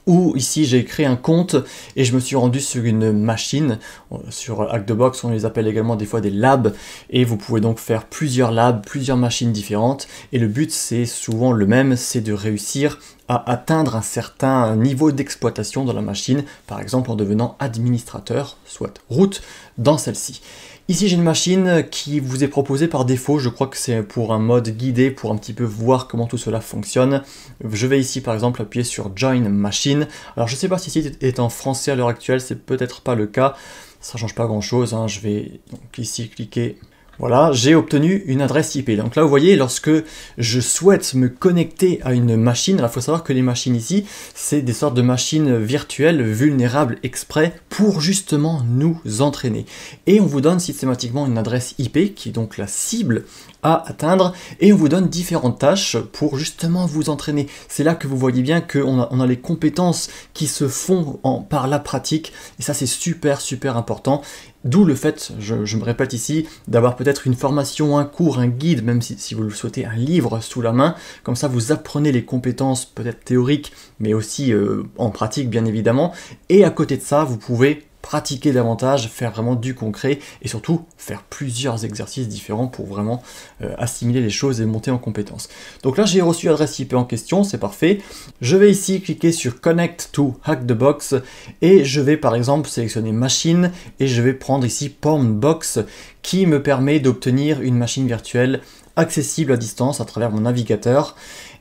Où ici j'ai créé un compte et je me suis rendu sur une machine, sur Hack the Box on les appelle également des fois des labs, et vous pouvez donc faire plusieurs labs, plusieurs machines différentes, et le but c'est souvent le même, c'est de réussir à atteindre un certain niveau d'exploitation dans la machine, par exemple en devenant administrateur, soit root, dans celle-ci. Ici j'ai une machine qui vous est proposée par défaut, je crois que c'est pour un mode guidé, pour un petit peu voir comment tout cela fonctionne. Je vais ici par exemple appuyer sur Join Machine. Alors je ne sais pas si ce site est en français à l'heure actuelle, c'est peut-être pas le cas, ça change pas grand chose, hein. Je vais donc ici cliquer. Voilà, j'ai obtenu une adresse IP. Donc là, vous voyez, lorsque je souhaite me connecter à une machine, il faut savoir que les machines ici, c'est des sortes de machines virtuelles vulnérables exprès pour justement nous entraîner. Et on vous donne systématiquement une adresse IP qui est donc la cible à atteindre et on vous donne différentes tâches pour justement vous entraîner. C'est là que vous voyez bien qu'on a les compétences qui se font par la pratique et ça c'est super important. D'où le fait, je me répète ici, d'avoir peut-être une formation, un cours, un guide, même si vous le souhaitez, un livre sous la main. Comme ça, vous apprenez les compétences peut-être théoriques, mais aussi en pratique, bien évidemment. Et à côté de ça, vous pouvez pratiquer davantage, faire vraiment du concret et surtout faire plusieurs exercices différents pour vraiment assimiler les choses et monter en compétences. Donc là j'ai reçu l'adresse IP en question, c'est parfait. Je vais ici cliquer sur Connect to Hack the Box et je vais par exemple sélectionner machine et je vais prendre ici Pornbox qui me permet d'obtenir une machine virtuelle accessible à distance à travers mon navigateur.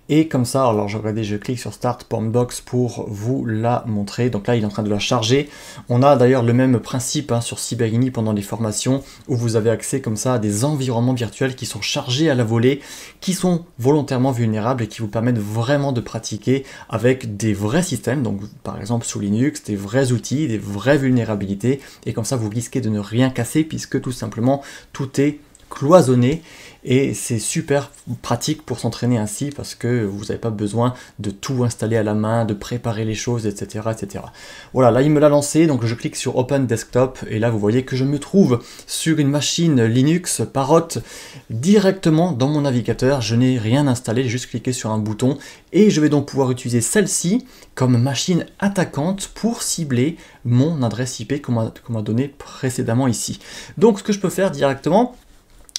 Et comme ça, alors je clique sur Start Pornbox pour vous la montrer. Donc là, il est en train de la charger. On a d'ailleurs le même principe sur Cyberini pendant les formations où vous avez accès comme ça à des environnements virtuels qui sont chargés à la volée, qui sont volontairement vulnérables et qui vous permettent vraiment de pratiquer avec des vrais systèmes. Donc par exemple sous Linux, des vrais outils, des vraies vulnérabilités. Et comme ça, vous risquez de ne rien casser puisque tout simplement tout est cloisonné et c'est super pratique pour s'entraîner ainsi parce que vous n'avez pas besoin de tout installer à la main, de préparer les choses, etc. etc. Voilà, là il me l'a lancé, donc je clique sur Open Desktop et là vous voyez que je me trouve sur une machine Linux Parrot directement dans mon navigateur. Je n'ai rien installé, j'ai juste cliqué sur un bouton et je vais donc pouvoir utiliser celle-ci comme machine attaquante pour cibler mon adresse IP qu'on m'a donné précédemment ici. Donc ce que je peux faire directement,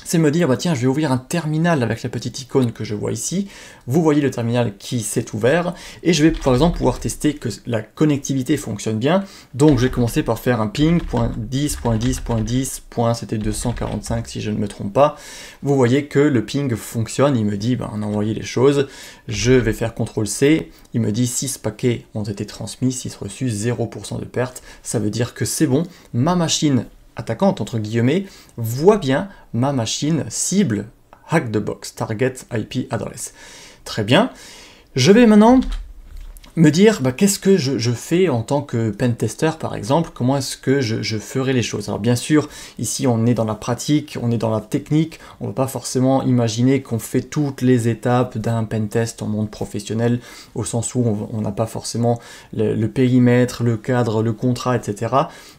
c'est me dire, bah tiens, je vais ouvrir un terminal avec la petite icône que je vois ici. Vous voyez le terminal qui s'est ouvert. Et je vais par exemple pouvoir tester que la connectivité fonctionne bien. Donc je vais commencer par faire un ping, .10.10.10, c'était 245 si je ne me trompe pas. Vous voyez que le ping fonctionne, il me dit, bah, on a envoyé les choses. Je vais faire CTRL-C, il me dit 6 paquets ont été transmis, 6 reçus, 0% de perte. Ça veut dire que c'est bon, ma machine attaquante entre guillemets voit bien ma machine cible Hack the Box, Target IP Address. Très bien. Je vais maintenant me dire qu'est-ce que je fais en tant que pentester par exemple, comment est-ce que je ferai les choses. Alors bien sûr, ici on est dans la pratique, on est dans la technique, on ne va pas forcément imaginer qu'on fait toutes les étapes d'un pentest en monde professionnel, au sens où on n'a pas forcément le périmètre, le cadre, le contrat, etc.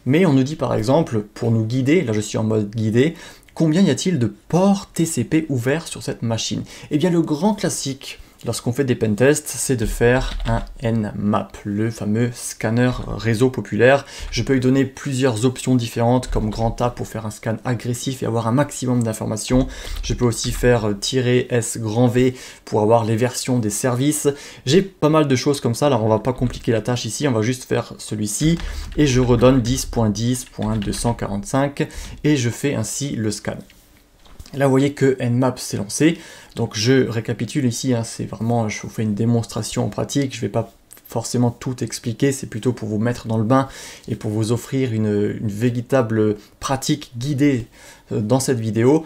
Mais on nous dit par exemple, pour nous guider, là je suis en mode guidé, combien y a-t-il de ports TCP ouverts sur cette machine? Eh bien le grand classique, lorsqu'on fait des pentests, c'est de faire un Nmap, le fameux scanner réseau populaire. Je peux lui donner plusieurs options différentes, comme grand A pour faire un scan agressif et avoir un maximum d'informations. Je peux aussi faire -S grand V pour avoir les versions des services. J'ai pas mal de choses comme ça, alors on va pas compliquer la tâche ici, on va juste faire celui-ci, et je redonne 10.10.245, et je fais ainsi le scan. Là, vous voyez que Nmap s'est lancé. Donc, je récapitule ici. C'est vraiment, je vous fais une démonstration en pratique. Je ne vais pas forcément tout expliquer. C'est plutôt pour vous mettre dans le bain et pour vous offrir une véritable pratique guidée dans cette vidéo.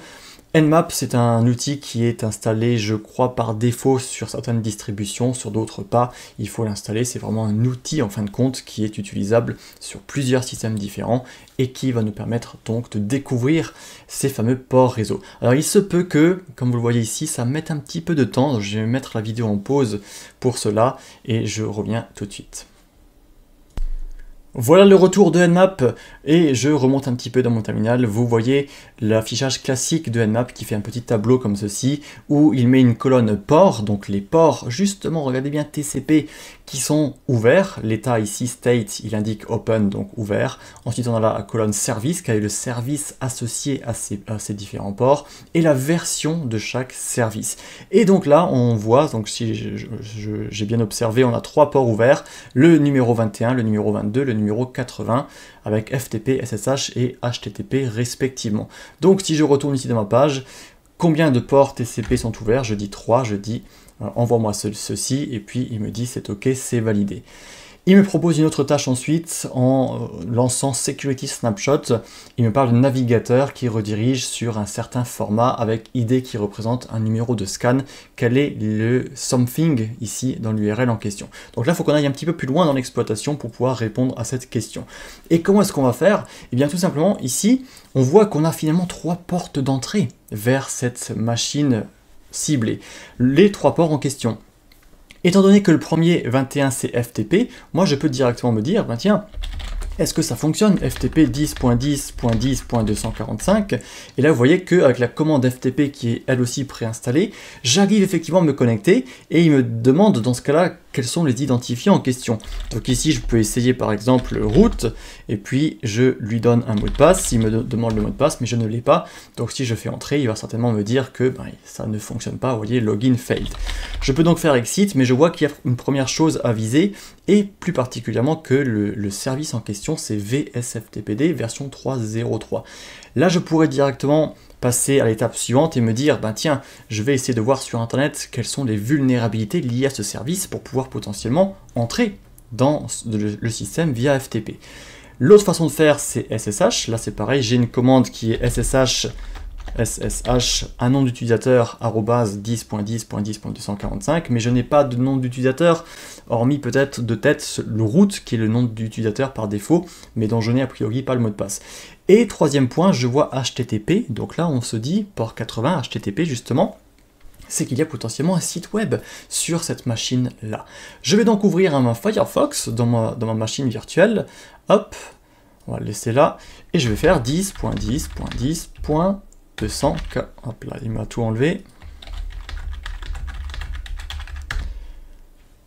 Nmap, c'est un outil qui est installé, je crois, par défaut sur certaines distributions, sur d'autres pas. Il faut l'installer, c'est vraiment un outil, en fin de compte, qui est utilisable sur plusieurs systèmes différents et qui va nous permettre donc de découvrir ces fameux ports réseau. Alors, il se peut que, comme vous le voyez ici, ça mette un petit peu de temps. Je vais mettre la vidéo en pause pour cela et je reviens tout de suite. Voilà le retour de Nmap et je remonte un petit peu dans mon terminal. Vous voyez l'affichage classique de Nmap qui fait un petit tableau comme ceci où il met une colonne port, donc les ports justement, regardez bien TCP qui sont ouverts. L'état ici state, il indique open, donc ouvert. Ensuite on a la colonne service qui est le service associé à ces différents ports et la version de chaque service. Et donc là on voit, donc si j'ai bien observé, on a trois ports ouverts, le numéro 21, le numéro 22, le numéro 80 avec FTP, SSH et HTTP respectivement. Donc si je retourne ici dans ma page, combien de ports TCP sont ouverts? Je dis 3, je dis envoie-moi ceci et puis il me dit c'est ok, c'est validé. Il me propose une autre tâche ensuite en lançant Security Snapshot. Il me parle de navigateur qui redirige sur un certain format avec ID qui représente un numéro de scan. Quel est le something ici dans l'URL en question? Donc là, il faut qu'on aille un petit peu plus loin dans l'exploitation pour pouvoir répondre à cette question. Et comment est-ce qu'on va faire? Eh bien tout simplement, ici, on voit qu'on a finalement 3 portes d'entrée vers cette machine ciblée. Les 3 ports en question. Étant donné que le premier 21 c'est FTP, moi je peux directement me dire, tiens, est-ce que ça fonctionne FTP 10.10.10.245 et là vous voyez qu'avec la commande FTP qui est elle aussi préinstallée, j'arrive effectivement à me connecter et il me demande dans ce cas-là quels sont les identifiants en question. Donc ici je peux essayer par exemple root et puis je lui donne un mot de passe, il me demande le mot de passe mais je ne l'ai pas, donc si je fais entrer il va certainement me dire que ça ne fonctionne pas, vous voyez login failed. Je peux donc faire exit mais je vois qu'il y a une première chose à viser et plus particulièrement que le service en question c'est VSFTPD version 3.0.3. Là je pourrais directement passer à l'étape suivante et me dire, tiens, je vais essayer de voir sur internet quelles sont les vulnérabilités liées à ce service pour pouvoir potentiellement entrer dans le système via FTP. L'autre façon de faire, c'est SSH. Là, c'est pareil, j'ai une commande qui est SSH, un nom d'utilisateur, @10.10.10.245, mais je n'ai pas de nom d'utilisateur, hormis peut-être de tête le root, qui est le nom d'utilisateur par défaut, mais dont je n'ai a priori pas le mot de passe. Et troisième point, je vois HTTP, donc là on se dit, port 80, HTTP justement, c'est qu'il y a potentiellement un site web sur cette machine-là. Je vais donc ouvrir un Firefox dans ma machine virtuelle, hop, on va le laisser là, et je vais faire 10.10.10.200, hop là, il m'a tout enlevé.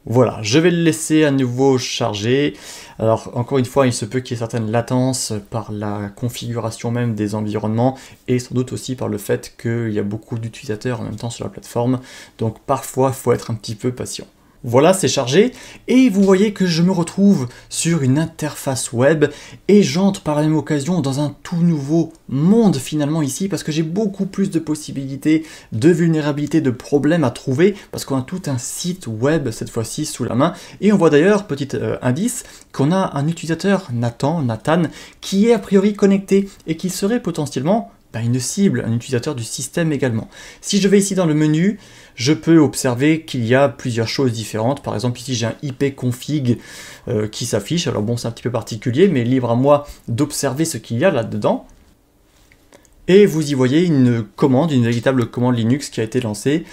Voilà, je vais le laisser à nouveau charger. Alors, encore une fois, il se peut qu'il y ait certaines latences par la configuration même des environnements et sans doute aussi par le fait qu'il y a beaucoup d'utilisateurs en même temps sur la plateforme. Donc, parfois, il faut être un petit peu patient. Voilà, c'est chargé, et vous voyez que je me retrouve sur une interface web, et j'entre par la même occasion dans un tout nouveau monde finalement ici, parce que j'ai beaucoup plus de possibilités, de vulnérabilités, de problèmes à trouver, parce qu'on a tout un site web cette fois-ci sous la main, et on voit d'ailleurs, petit indice, qu'on a un utilisateur, Nathan, qui est a priori connecté, et qui serait potentiellement une cible, un utilisateur du système également. Si je vais ici dans le menu, je peux observer qu'il y a plusieurs choses différentes. Par exemple, ici j'ai un IP config qui s'affiche. Alors bon, c'est un petit peu particulier, mais libre à moi d'observer ce qu'il y a là-dedans. Et vous y voyez une commande, une véritable commande Linux qui a été lancée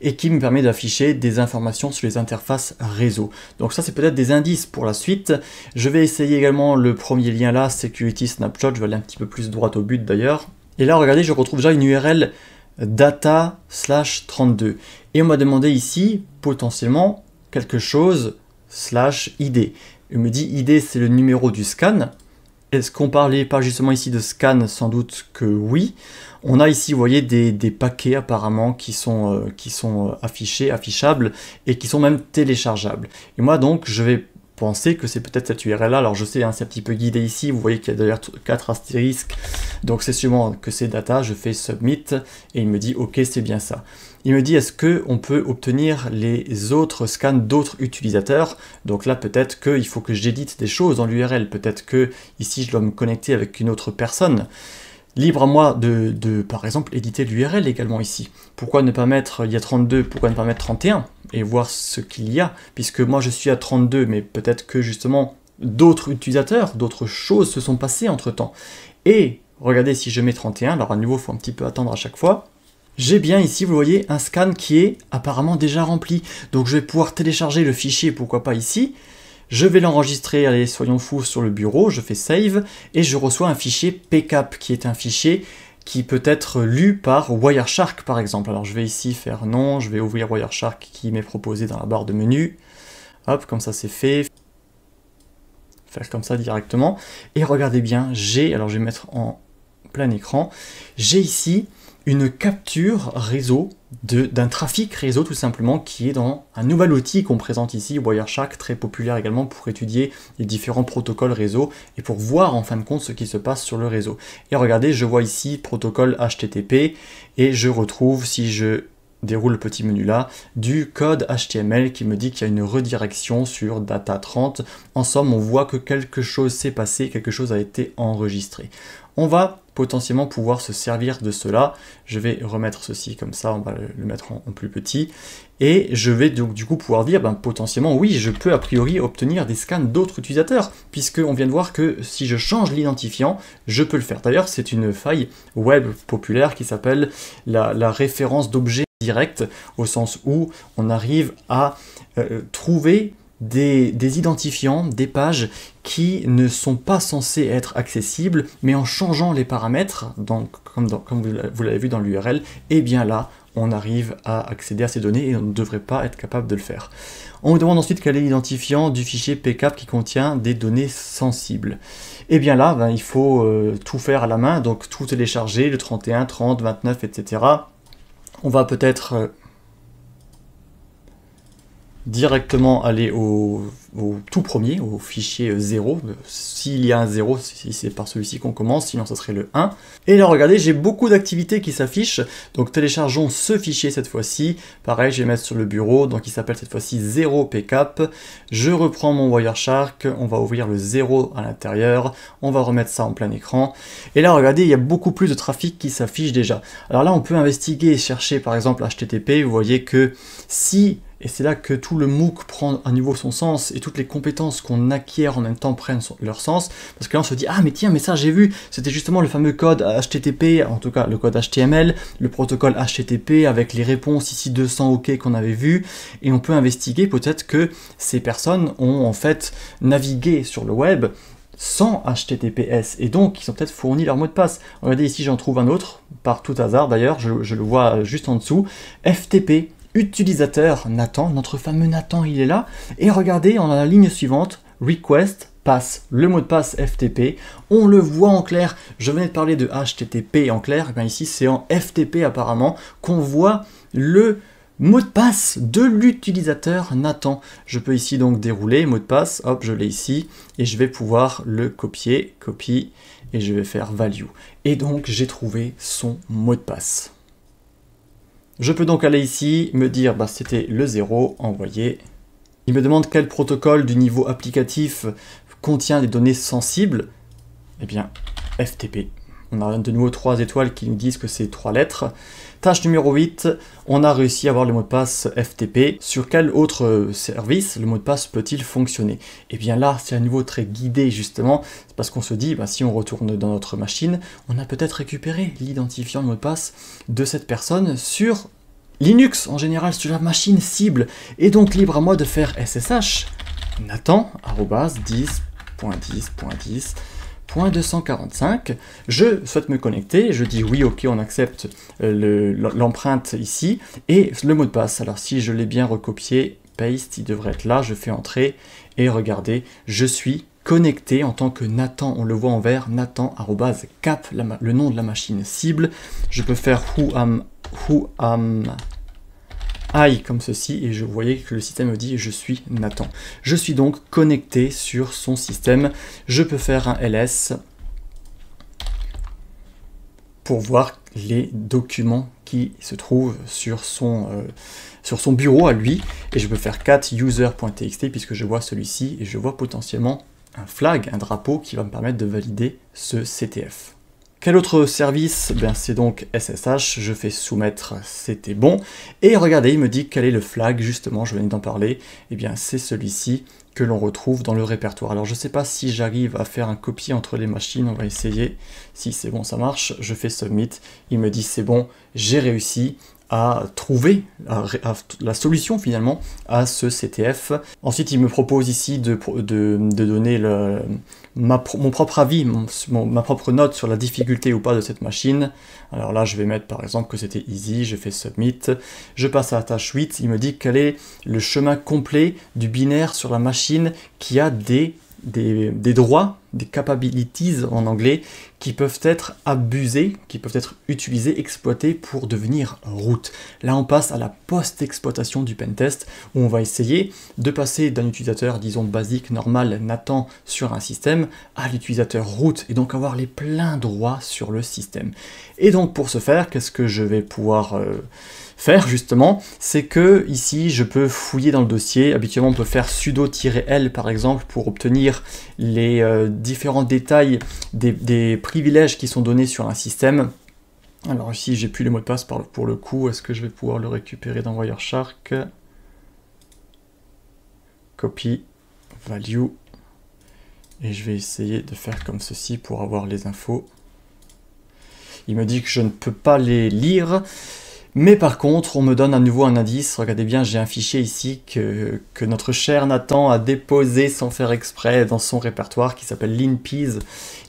et qui me permet d'afficher des informations sur les interfaces réseau. Donc ça, c'est peut-être des indices pour la suite. Je vais essayer également le premier lien là, Security Snapshot. Je vais aller un petit peu plus droit au but d'ailleurs. Et là, regardez, je retrouve déjà une URL data/32. Et on m'a demandé ici, potentiellement, quelque chose /ID. Il me dit ID, c'est le numéro du scan. Est-ce qu'on parlait pas justement ici de scan? Sans doute que oui. On a ici, vous voyez, des paquets apparemment qui sont affichables et qui sont même téléchargeables. Et moi donc, je vais penser que c'est peut-être cette URL là. Alors je sais, hein, c'est un petit peu guidé ici. Vous voyez qu'il y a d'ailleurs 4 astérisques. Donc c'est sûrement que c'est data. Je fais submit et il me dit ok, c'est bien ça. Il me dit est-ce qu'on peut obtenir les autres scans d'autres utilisateurs? Donc là peut-être qu'il faut que j'édite des choses dans l'URL. Peut-être que ici je dois me connecter avec une autre personne. Libre à moi de par exemple, éditer l'URL également ici. Pourquoi ne pas mettre, il y a 32, pourquoi ne pas mettre 31 et voir ce qu'il y a? Puisque moi je suis à 32, mais peut-être que justement d'autres utilisateurs, d'autres choses se sont passées entre-temps. Et regardez, si je mets 31, alors à nouveau, il faut un petit peu attendre à chaque fois. J'ai bien ici, vous voyez, un scan qui est apparemment déjà rempli. Donc je vais pouvoir télécharger le fichier, pourquoi pas ici. Je vais l'enregistrer, allez, soyons fous, sur le bureau, je fais save, et je reçois un fichier PCAP, qui est un fichier qui peut être lu par Wireshark, par exemple. Alors je vais ici faire non, je vais ouvrir Wireshark qui m'est proposé dans la barre de menu. Hop, comme ça c'est fait. Faire comme ça directement. Et regardez bien, alors je vais mettre en plein écran, j'ai ici une capture réseau d'un trafic réseau tout simplement qui est dans un nouvel outil qu'on présente ici, Wireshark, très populaire également pour étudier les différents protocoles réseau et pour voir en fin de compte ce qui se passe sur le réseau. Et regardez, je vois ici protocole HTTP et je retrouve, si je déroule le petit menu là, du code HTML qui me dit qu'il y a une redirection sur data 30. En somme, on voit que quelque chose s'est passé, quelque chose a été enregistré. On va potentiellement pouvoir se servir de cela. Je vais remettre ceci comme ça, on va le mettre en plus petit. Et je vais donc du coup pouvoir dire, potentiellement, oui, je peux a priori obtenir des scans d'autres utilisateurs, puisqu'on vient de voir que si je change l'identifiant, je peux le faire. D'ailleurs, c'est une faille web populaire qui s'appelle la référence d'objet direct, au sens où on arrive à trouver des identifiants, des pages qui ne sont pas censés être accessibles, mais en changeant les paramètres, donc, comme vous l'avez vu dans l'URL, et bien là, on arrive à accéder à ces données et on ne devrait pas être capable de le faire. On vous demande ensuite quel est l'identifiant du fichier PCAP qui contient des données sensibles. Et bien là, il faut tout faire à la main, donc tout télécharger, le 31, 30, 29, etc. On va peut-être directement aller au tout premier, au fichier 0. S'il y a un 0, si c'est par celui-ci qu'on commence, sinon ça serait le 1. Et là, regardez, j'ai beaucoup d'activités qui s'affichent. Donc téléchargeons ce fichier cette fois-ci. Pareil, je vais mettre sur le bureau, donc il s'appelle cette fois-ci 0 PCAP. Je reprends mon Wireshark, on va ouvrir le 0 à l'intérieur, on va remettre ça en plein écran. Et là, regardez, il y a beaucoup plus de trafic qui s'affiche déjà. Alors là, on peut investiguer et chercher par exemple HTTP. Vous voyez que si... Et c'est là que tout le MOOC prend à nouveau son sens et toutes les compétences qu'on acquiert en même temps prennent leur sens. Parce que là on se dit, ah mais tiens, mais ça j'ai vu, c'était justement le fameux code HTTP, en tout cas le code HTML, le protocole HTTP avec les réponses ici 200 OK qu'on avait vu. Et on peut investiguer peut-être que ces personnes ont en fait navigué sur le web sans HTTPS, et donc ils ont peut-être fourni leur mot de passe. Regardez ici, j'en trouve un autre, par tout hasard d'ailleurs, je le vois juste en dessous, FTP. Utilisateur Nathan, notre fameux Nathan, il est là. Et regardez, on a la ligne suivante, request, passe, le mot de passe FTP. On le voit en clair. Je venais de parler de HTTP en clair. Et bien ici, c'est en FTP apparemment qu'on voit le mot de passe de l'utilisateur Nathan. Je peux ici donc dérouler, mot de passe, hop, je l'ai ici. Et je vais pouvoir le copier, copie, et je vais faire value. Et donc, j'ai trouvé son mot de passe. Je peux donc aller ici, me dire, c'était le 0, envoyer. Il me demande quel protocole du niveau applicatif contient des données sensibles. Eh bien, FTP. on a de nouveau 3 étoiles qui nous disent que c'est 3 lettres. Tâche numéro 8, on a réussi à avoir le mot de passe FTP. Sur quel autre service le mot de passe peut-il fonctionner? Et bien là, c'est à nouveau très guidé justement, c'est parce qu'on se dit, bah, si on retourne dans notre machine, on a peut-être récupéré l'identifiant, le mot de passe de cette personne sur Linux, en général sur la machine cible. Et donc libre à moi de faire SSH nathan@10.10.10.245. Je souhaite me connecter, je dis oui, ok, on accepte l'empreinte ici, et le mot de passe. Alors si je l'ai bien recopié, paste, il devrait être là, je fais entrer, et regardez, je suis connecté en tant que Nathan, on le voit en vert, nathan@cap, le nom de la machine cible. Je peux faire who am I comme ceci, et je voyais que le système me dit je suis Nathan. Je suis donc connecté sur son système. Je peux faire un ls pour voir les documents qui se trouvent sur son bureau à lui, et je peux faire cat user.txt puisque je vois celui-ci et je vois potentiellement un flag, un drapeau qui va me permettre de valider ce CTF. Quel autre service? Ben, c'est donc SSH, je fais soumettre, c'était bon. Et regardez, il me dit quel est le flag, justement, je venais d'en parler. Et bien, c'est celui-ci que l'on retrouve dans le répertoire. Alors, je ne sais pas si j'arrive à faire un copier entre les machines, on va essayer. Si c'est bon, ça marche, je fais submit, il me dit c'est bon, j'ai réussi à trouver la solution finalement à ce CTF. Ensuite, il me propose ici de donner mon propre avis, ma propre note sur la difficulté ou pas de cette machine. Alors là, je vais mettre par exemple que c'était easy, je fais submit, je passe à la tâche 8, il me dit quel est le chemin complet du binaire sur la machine qui a des droits, des capabilities en anglais, qui peuvent être abusés, qui peuvent être utilisés, exploités pour devenir root. Là, on passe à la post-exploitation du pentest, où on va essayer de passer d'un utilisateur, disons, basique, normal, Nathan, sur un système, à l'utilisateur root, et donc avoir les pleins droits sur le système. Et donc, pour ce faire, qu'est-ce que je vais pouvoir faire justement, c'est que ici je peux fouiller dans le dossier. Habituellement on peut faire sudo-l par exemple pour obtenir les différents détails des privilèges qui sont donnés sur un système. Alors ici j'ai plus les mots de passe pour le coup, est-ce que je vais pouvoir le récupérer dans Wireshark? Copy, value, et je vais essayer de faire comme ceci pour avoir les infos. Il me dit que je ne peux pas les lire. Mais par contre, on me donne à nouveau un indice. Regardez bien, j'ai un fichier ici que notre cher Nathan a déposé sans faire exprès dans son répertoire qui s'appelle linpeas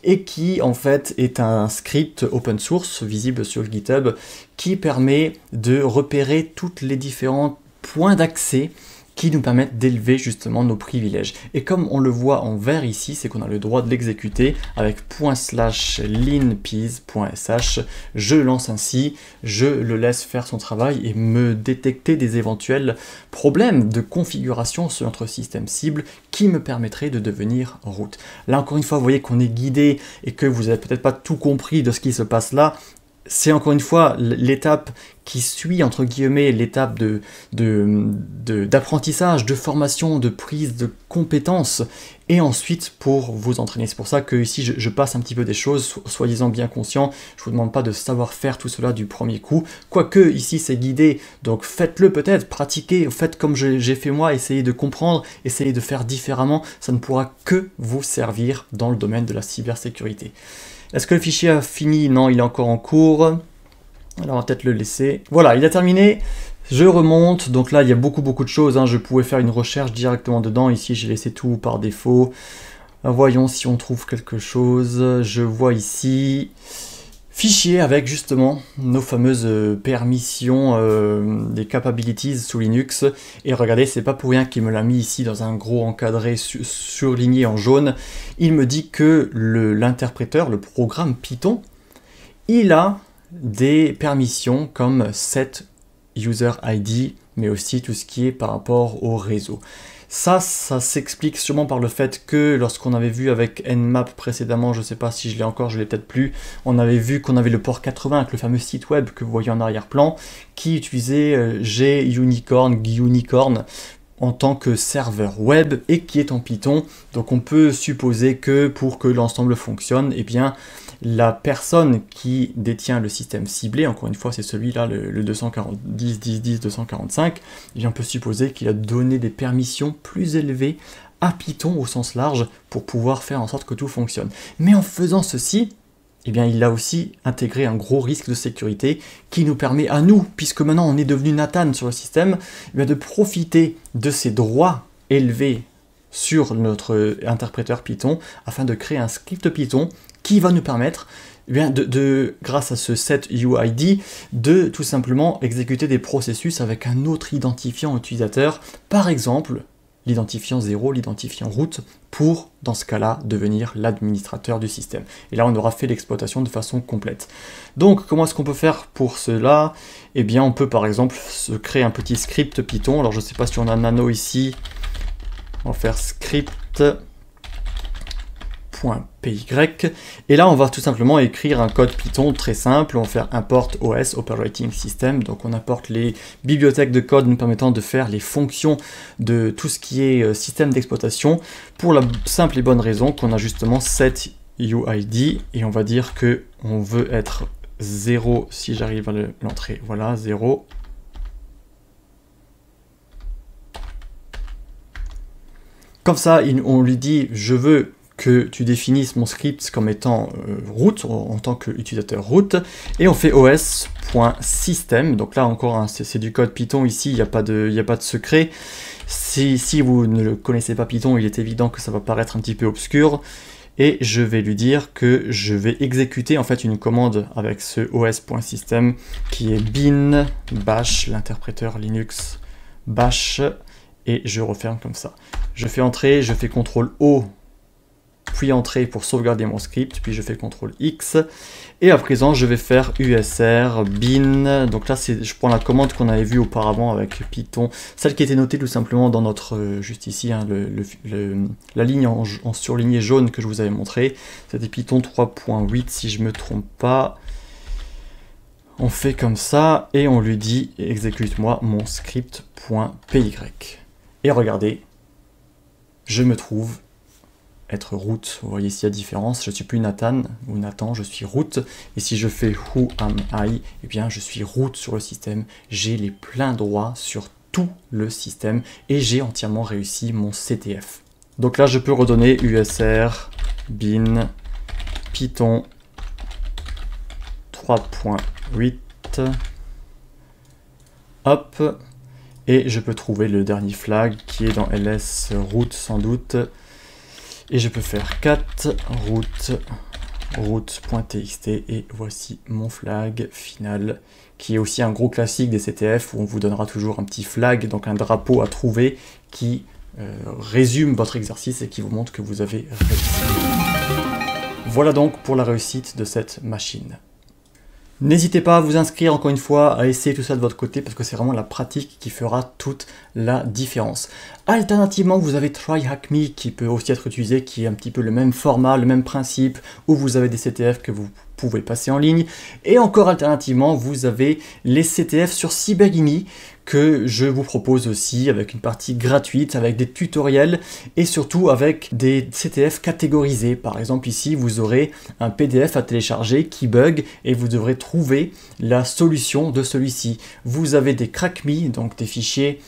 et qui en fait est un script open source visible sur le GitHub qui permet de repérer tous les différents points d'accès qui nous permettent d'élever justement nos privilèges. Et comme on le voit en vert ici, c'est qu'on a le droit de l'exécuter avec ./linpeas.sh. Je lance ainsi, je le laisse faire son travail et me détecter des éventuels problèmes de configuration sur notre système cible qui me permettraient de devenir root. Là encore une fois, vous voyez qu'on est guidé et que vous n'avez peut-être pas tout compris de ce qui se passe là. C'est encore une fois l'étape qui suit, entre guillemets, l'étape d'apprentissage, de formation, de prise de compétences, et ensuite pour vous entraîner. C'est pour ça que ici je passe un petit peu des choses, soyez-en bien conscient. Je ne vous demande pas de savoir faire tout cela du premier coup, quoique ici c'est guidé, donc faites-le peut-être, pratiquez, faites comme j'ai fait moi, essayez de comprendre, essayez de faire différemment, ça ne pourra que vous servir dans le domaine de la cybersécurité. Est-ce que le fichier a fini? Non, il est encore en cours. Alors on va peut-être le laisser. Voilà, il a terminé. Je remonte. Donc là, il y a beaucoup de choses. Je pouvais faire une recherche directement dedans. Ici, j'ai laissé tout par défaut. Voyons si on trouve quelque chose. Je vois ici fichier avec justement nos fameuses permissions, des capabilities sous Linux. Et regardez, c'est pas pour rien qu'il me l'a mis ici dans un gros encadré surligné en jaune. Il me dit que l'interpréteur, le programme Python, il a des permissions comme set user ID, mais aussi tout ce qui est par rapport au réseau. Ça s'explique sûrement par le fait que lorsqu'on avait vu avec Nmap précédemment, je ne sais pas si je l'ai encore, je l'ai peut-être plus, on avait vu qu'on avait le port 80 avec le fameux site web que vous voyez en arrière-plan, qui utilisait G-Unicorn, en tant que serveur web et qui est en Python. Donc on peut supposer que pour que l'ensemble fonctionne, eh bien la personne qui détient le système ciblé, encore une fois c'est celui-là, le 240.10.10.10.245, eh bien on peut supposer qu'il a donné des permissions plus élevées à Python au sens large pour pouvoir faire en sorte que tout fonctionne. Mais en faisant ceci, eh bien, il a aussi intégré un gros risque de sécurité qui nous permet à nous, puisque maintenant on est devenu Nathan sur le système, eh bien, de profiter de ces droits élevés sur notre interpréteur Python afin de créer un script Python qui va nous permettre, eh bien, grâce à ce setUID, de tout simplement exécuter des processus avec un autre identifiant utilisateur, par exemple l'identifiant 0, l'identifiant root, pour, dans ce cas-là, devenir l'administrateur du système. Et là, on aura fait l'exploitation de façon complète. Donc, comment est-ce qu'on peut faire pour cela? Eh bien, on peut, par exemple, se créer un petit script Python. Alors, je ne sais pas si on a nano ici. On va faire script.py. Et là, on va tout simplement écrire un code Python très simple. On va faire import OS, Operating System. Donc, on apporte les bibliothèques de code nous permettant de faire les fonctions de tout ce qui est système d'exploitation, pour la simple et bonne raison qu'on a justement setUID. Et on va dire que on veut être 0, si j'arrive à l'entrer. Voilà, 0. Comme ça, on lui dit, je veux que tu définisses mon script comme étant root, en tant qu'utilisateur root, et on fait os.system. Donc là encore, hein, c'est du code Python ici, il n'y a pas de secret. Si vous ne le connaissez pas Python, il est évident que ça va paraître un petit peu obscur. Et je vais lui dire que je vais exécuter en fait une commande avec ce os.system qui est bin bash, l'interpréteur Linux bash, et je referme comme ça. Je fais entrer, je fais CTRL O, puis entrer pour sauvegarder mon script, puis je fais CTRL X, et à présent je vais faire usr bin. Donc là je prends la commande qu'on avait vue auparavant avec Python, celle qui était notée tout simplement dans notre, juste ici, hein, la ligne en surligné jaune que je vous avais montré, c'était Python 3.8 si je me trompe pas. On fait comme ça, et on lui dit exécute-moi mon script.py. Et regardez, je me trouve être root. Vous voyez ici la différence, je ne suis plus Nathan ou Nathan, je suis root. Et si je fais who am I, eh bien je suis root sur le système, j'ai les pleins droits sur tout le système et j'ai entièrement réussi mon CTF. Donc là je peux redonner usr bin python 3.8, hop, et je peux trouver le dernier flag qui est dans ls root sans doute. Et je peux faire cat root.txt et voici mon flag final qui est aussi un gros classique des CTF où on vous donnera toujours un petit flag, donc un drapeau à trouver qui résume votre exercice et qui vous montre que vous avez réussi. Voilà donc pour la réussite de cette machine. N'hésitez pas à vous inscrire encore une fois, à essayer tout ça de votre côté parce que c'est vraiment la pratique qui fera toute la différence. Alternativement, vous avez TryHackMe qui peut aussi être utilisé, qui est un petit peu le même format, le même principe, où vous avez des CTF que vous pouvez passer en ligne. Et encore alternativement, vous avez les CTF sur Cyberini que je vous propose aussi avec une partie gratuite, avec des tutoriels et surtout avec des CTF catégorisés. Par exemple ici, vous aurez un PDF à télécharger qui bug et vous devrez trouver la solution de celui-ci. Vous avez des CrackMe, donc des fichiers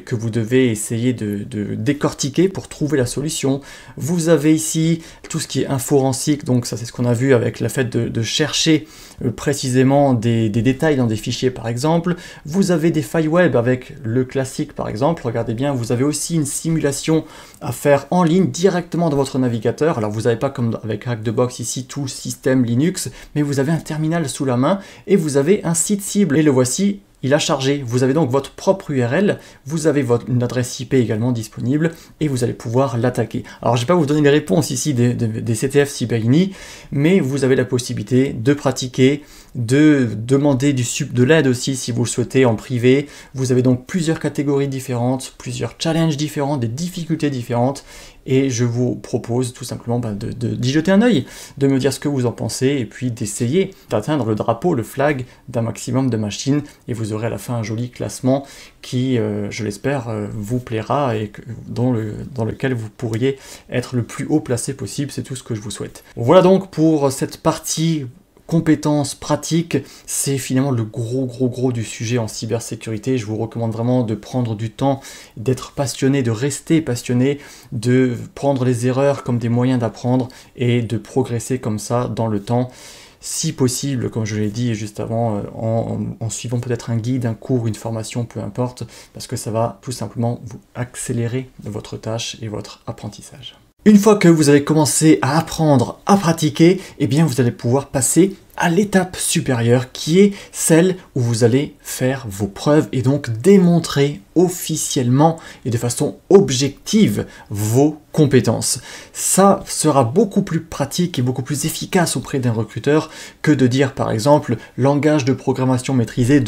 que vous devez essayer de décortiquer pour trouver la solution. Vous avez ici tout ce qui est inforensique, donc ça c'est ce qu'on a vu avec le fait de chercher précisément des détails dans des fichiers par exemple. Vous avez des failles web avec le classique par exemple, regardez bien, vous avez aussi une simulation à faire en ligne directement dans votre navigateur. Alors vous n'avez pas comme avec Hack the Box ici tout le système Linux, mais vous avez un terminal sous la main et vous avez un site cible et le voici. Il a chargé, vous avez donc votre propre URL, vous avez une adresse IP également disponible et vous allez pouvoir l'attaquer. Alors je ne vais pas vous donner les réponses ici des CTF Cyberini, mais vous avez la possibilité de pratiquer, de demander de l'aide aussi si vous le souhaitez en privé. Vous avez donc plusieurs catégories différentes, plusieurs challenges différents, des difficultés différentes et je vous propose tout simplement d'y jeter un œil, de me dire ce que vous en pensez, et puis d'essayer d'atteindre le drapeau, le flag d'un maximum de machines, et vous aurez à la fin un joli classement qui, je l'espère, vous plaira et dans lequel vous pourriez être le plus haut placé possible. C'est tout ce que je vous souhaite. Voilà donc pour cette partie compétences pratiques, c'est finalement le gros du sujet en cybersécurité. Je vous recommande vraiment de prendre du temps, d'être passionné, de rester passionné, de prendre les erreurs comme des moyens d'apprendre et de progresser comme ça dans le temps. Si possible, comme je l'ai dit juste avant, en suivant peut-être un guide, un cours, une formation, peu importe, parce que ça va tout simplement vous accélérer votre tâche et votre apprentissage. Une fois que vous avez commencé à apprendre, à pratiquer, eh bien vous allez pouvoir passer à l'étape supérieure qui est celle où vous allez faire vos preuves et donc démontrer officiellement et de façon objective vos compétences. Ça sera beaucoup plus pratique et beaucoup plus efficace auprès d'un recruteur que de dire par exemple langage de programmation maîtrisé,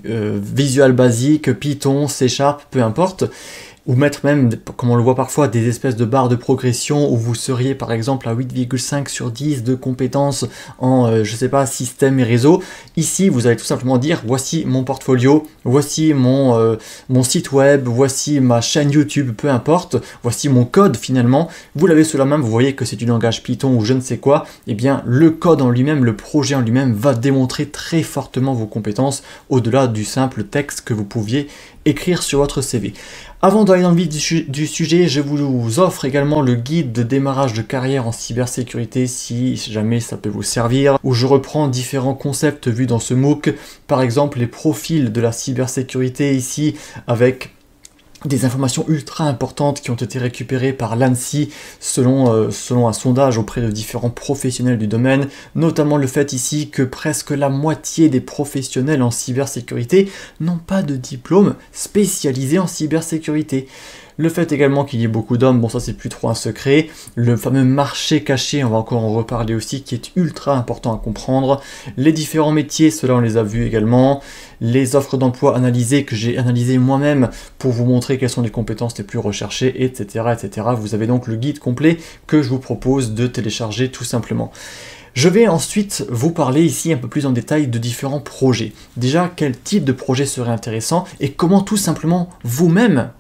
Visual Basic, Python, C#, peu importe. Ou mettre même, comme on le voit parfois, des espèces de barres de progression où vous seriez par exemple à 8,5 sur 10 de compétences en, je sais pas, système et réseau. Ici, vous allez tout simplement dire, voici mon portfolio, voici mon site web, voici ma chaîne YouTube, peu importe, voici mon code finalement. Vous l'avez sous la main, vous voyez que c'est du langage Python ou je ne sais quoi. Eh bien, le code en lui-même, le projet en lui-même va démontrer très fortement vos compétences au-delà du simple texte que vous pouviez écrire sur votre CV. Avant d'aller dans le vif du sujet, je vous offre également le guide de démarrage de carrière en cybersécurité si jamais ça peut vous servir, où je reprends différents concepts vus dans ce MOOC, par exemple les profils de la cybersécurité ici avec des informations ultra importantes qui ont été récupérées par l'ANSSI selon un sondage auprès de différents professionnels du domaine, notamment le fait ici que presque la moitié des professionnels en cybersécurité n'ont pas de diplôme spécialisé en cybersécurité. Le fait également qu'il y ait beaucoup d'hommes, bon ça c'est plus trop un secret, le fameux marché caché, on va encore en reparler aussi, qui est ultra important à comprendre, les différents métiers, cela on les a vus également, les offres d'emploi analysées que j'ai analysées moi-même pour vous montrer quelles sont les compétences les plus recherchées, etc., etc. Vous avez donc le guide complet que je vous propose de télécharger tout simplement. Je vais ensuite vous parler ici un peu plus en détail de différents projets. Déjà, quel type de projet serait intéressant et comment tout simplement vous-même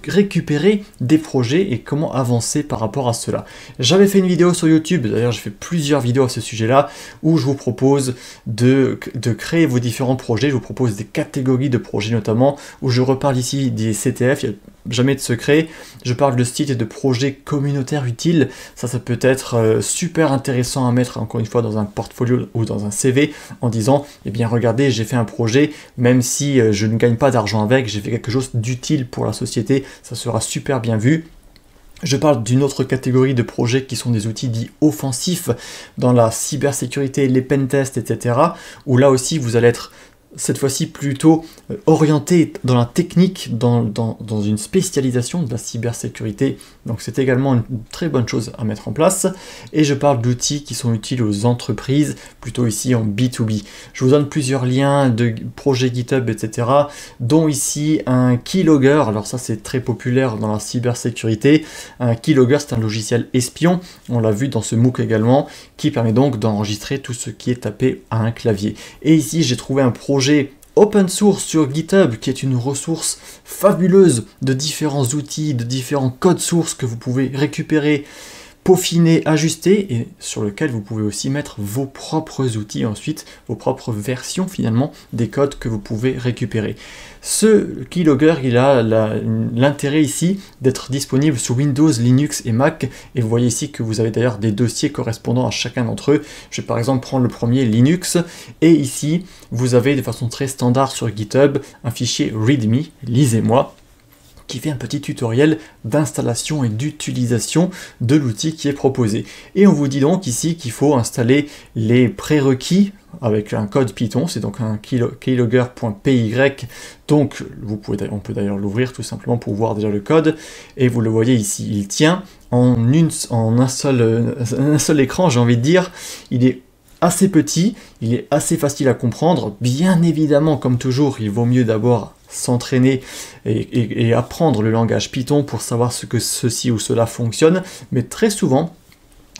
récupérer des projets et comment avancer par rapport à cela. J'avais fait une vidéo sur YouTube, d'ailleurs j'ai fait plusieurs vidéos à ce sujet-là, où je vous propose de créer vos différents projets. Je vous propose des catégories de projets notamment, où je reparle ici des CTF, il n'y a jamais de secret. Je parle de sites et de projets communautaires utiles. Ça peut être super intéressant à mettre encore une fois dans un portfolio ou dans un CV en disant, eh bien regardez, j'ai fait un projet, même si je ne gagne pas d'argent avec, j'ai fait quelque chose d'utile pour la société, ça sera super bien vu. Je parle d'une autre catégorie de projets qui sont des outils dits offensifs dans la cybersécurité, les pentests, etc. où là aussi vous allez être cette fois-ci plutôt orienté dans la technique, dans une spécialisation de la cybersécurité. Donc c'est également une très bonne chose à mettre en place. Et je parle d'outils qui sont utiles aux entreprises, plutôt ici en B2B. Je vous donne plusieurs liens de projets GitHub, etc. dont ici un keylogger. Alors ça c'est très populaire dans la cybersécurité. Un keylogger c'est un logiciel espion, on l'a vu dans ce MOOC également, qui permet donc d'enregistrer tout ce qui est tapé à un clavier. Et ici j'ai trouvé un projet open source sur GitHub qui est une ressource fabuleuse de différents outils, de différents codes sources que vous pouvez récupérer, peaufiner, ajuster et sur lequel vous pouvez aussi mettre vos propres outils ensuite, vos propres versions finalement des codes que vous pouvez récupérer. Ce keylogger, il a l'intérêt ici d'être disponible sous Windows, Linux et Mac et vous voyez ici que vous avez d'ailleurs des dossiers correspondant à chacun d'entre eux. Je vais par exemple prendre le premier, Linux, et ici vous avez de façon très standard sur GitHub un fichier README, lisez-moi, qui fait un petit tutoriel d'installation et d'utilisation de l'outil qui est proposé. Et on vous dit donc ici qu'il faut installer les prérequis avec un code Python, c'est donc un keylogger.py, donc on peut d'ailleurs l'ouvrir tout simplement pour voir déjà le code, et vous le voyez ici, il tient en un seul écran, j'ai envie de dire, il est assez petit, il est assez facile à comprendre, bien évidemment comme toujours il vaut mieux d'abord s'entraîner et apprendre le langage Python pour savoir ce que ceci ou cela fonctionne, mais très souvent,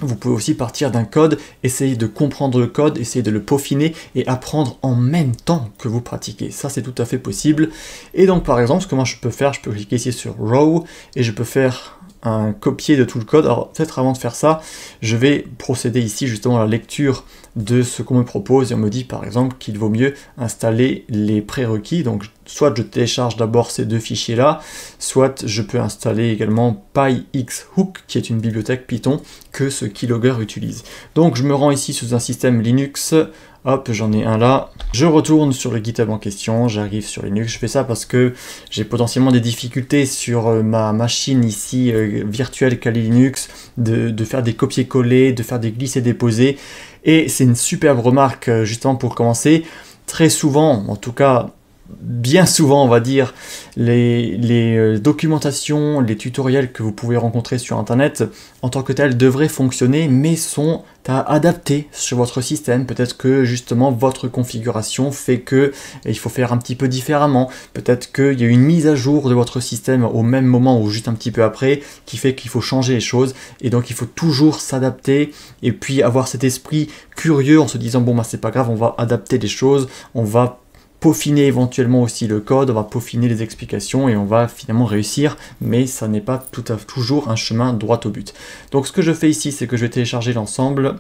vous pouvez aussi partir d'un code, essayer de comprendre le code, essayer de le peaufiner et apprendre en même temps que vous pratiquez. Ça, c'est tout à fait possible. Et donc, par exemple, ce que moi je peux faire, je peux cliquer ici sur Raw et je peux faire un copier de tout le code. Alors, peut-être avant de faire ça, je vais procéder ici justement à la lecture de ce qu'on me propose et on me dit par exemple qu'il vaut mieux installer les prérequis. Donc, soit je télécharge d'abord ces deux fichiers-là, soit je peux installer également PyXhook, qui est une bibliothèque Python que ce keylogger utilise. Donc, je me rends ici sous un système Linux. Hop, j'en ai un là. Je retourne sur le GitHub en question, j'arrive sur Linux. Je fais ça parce que j'ai potentiellement des difficultés sur ma machine ici virtuelle Kali Linux, de faire des copier-coller, de faire des glisser-déposer. Et c'est une superbe remarque justement pour commencer. Très souvent, en tout cas bien souvent on va dire, les documentations, les tutoriels que vous pouvez rencontrer sur internet en tant que tels devraient fonctionner mais sont à adapter sur votre système. Peut-être que justement votre configuration fait que il faut faire un petit peu différemment. Peut-être qu'il y a une mise à jour de votre système au même moment ou juste un petit peu après qui fait qu'il faut changer les choses et donc il faut toujours s'adapter et puis avoir cet esprit curieux en se disant bon bah c'est pas grave, on va adapter les choses, on va peaufiner éventuellement aussi le code, on va peaufiner les explications et on va finalement réussir, mais ça n'est pas toujours un chemin droit au but. Donc ce que je fais ici, c'est que je vais télécharger l'ensemble.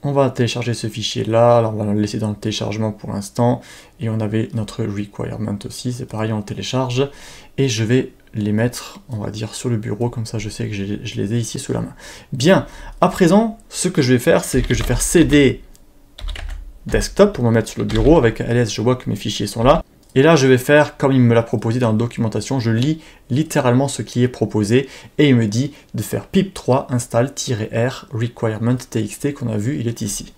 On va télécharger ce fichier là, alors on va le laisser dans le téléchargement pour l'instant, et on avait notre requirement aussi, c'est pareil, on le télécharge, et je vais les mettre, on va dire, sur le bureau, comme ça je sais que je les ai ici sous la main. Bien, à présent, ce que je vais faire, c'est que je vais faire cd desktop pour me mettre sur le bureau. Avec ls, je vois que mes fichiers sont là. Et là, je vais faire comme il me l'a proposé dans la documentation. Je lis littéralement ce qui est proposé et il me dit de faire pip3 install-r requirement txt qu'on a vu, il est ici.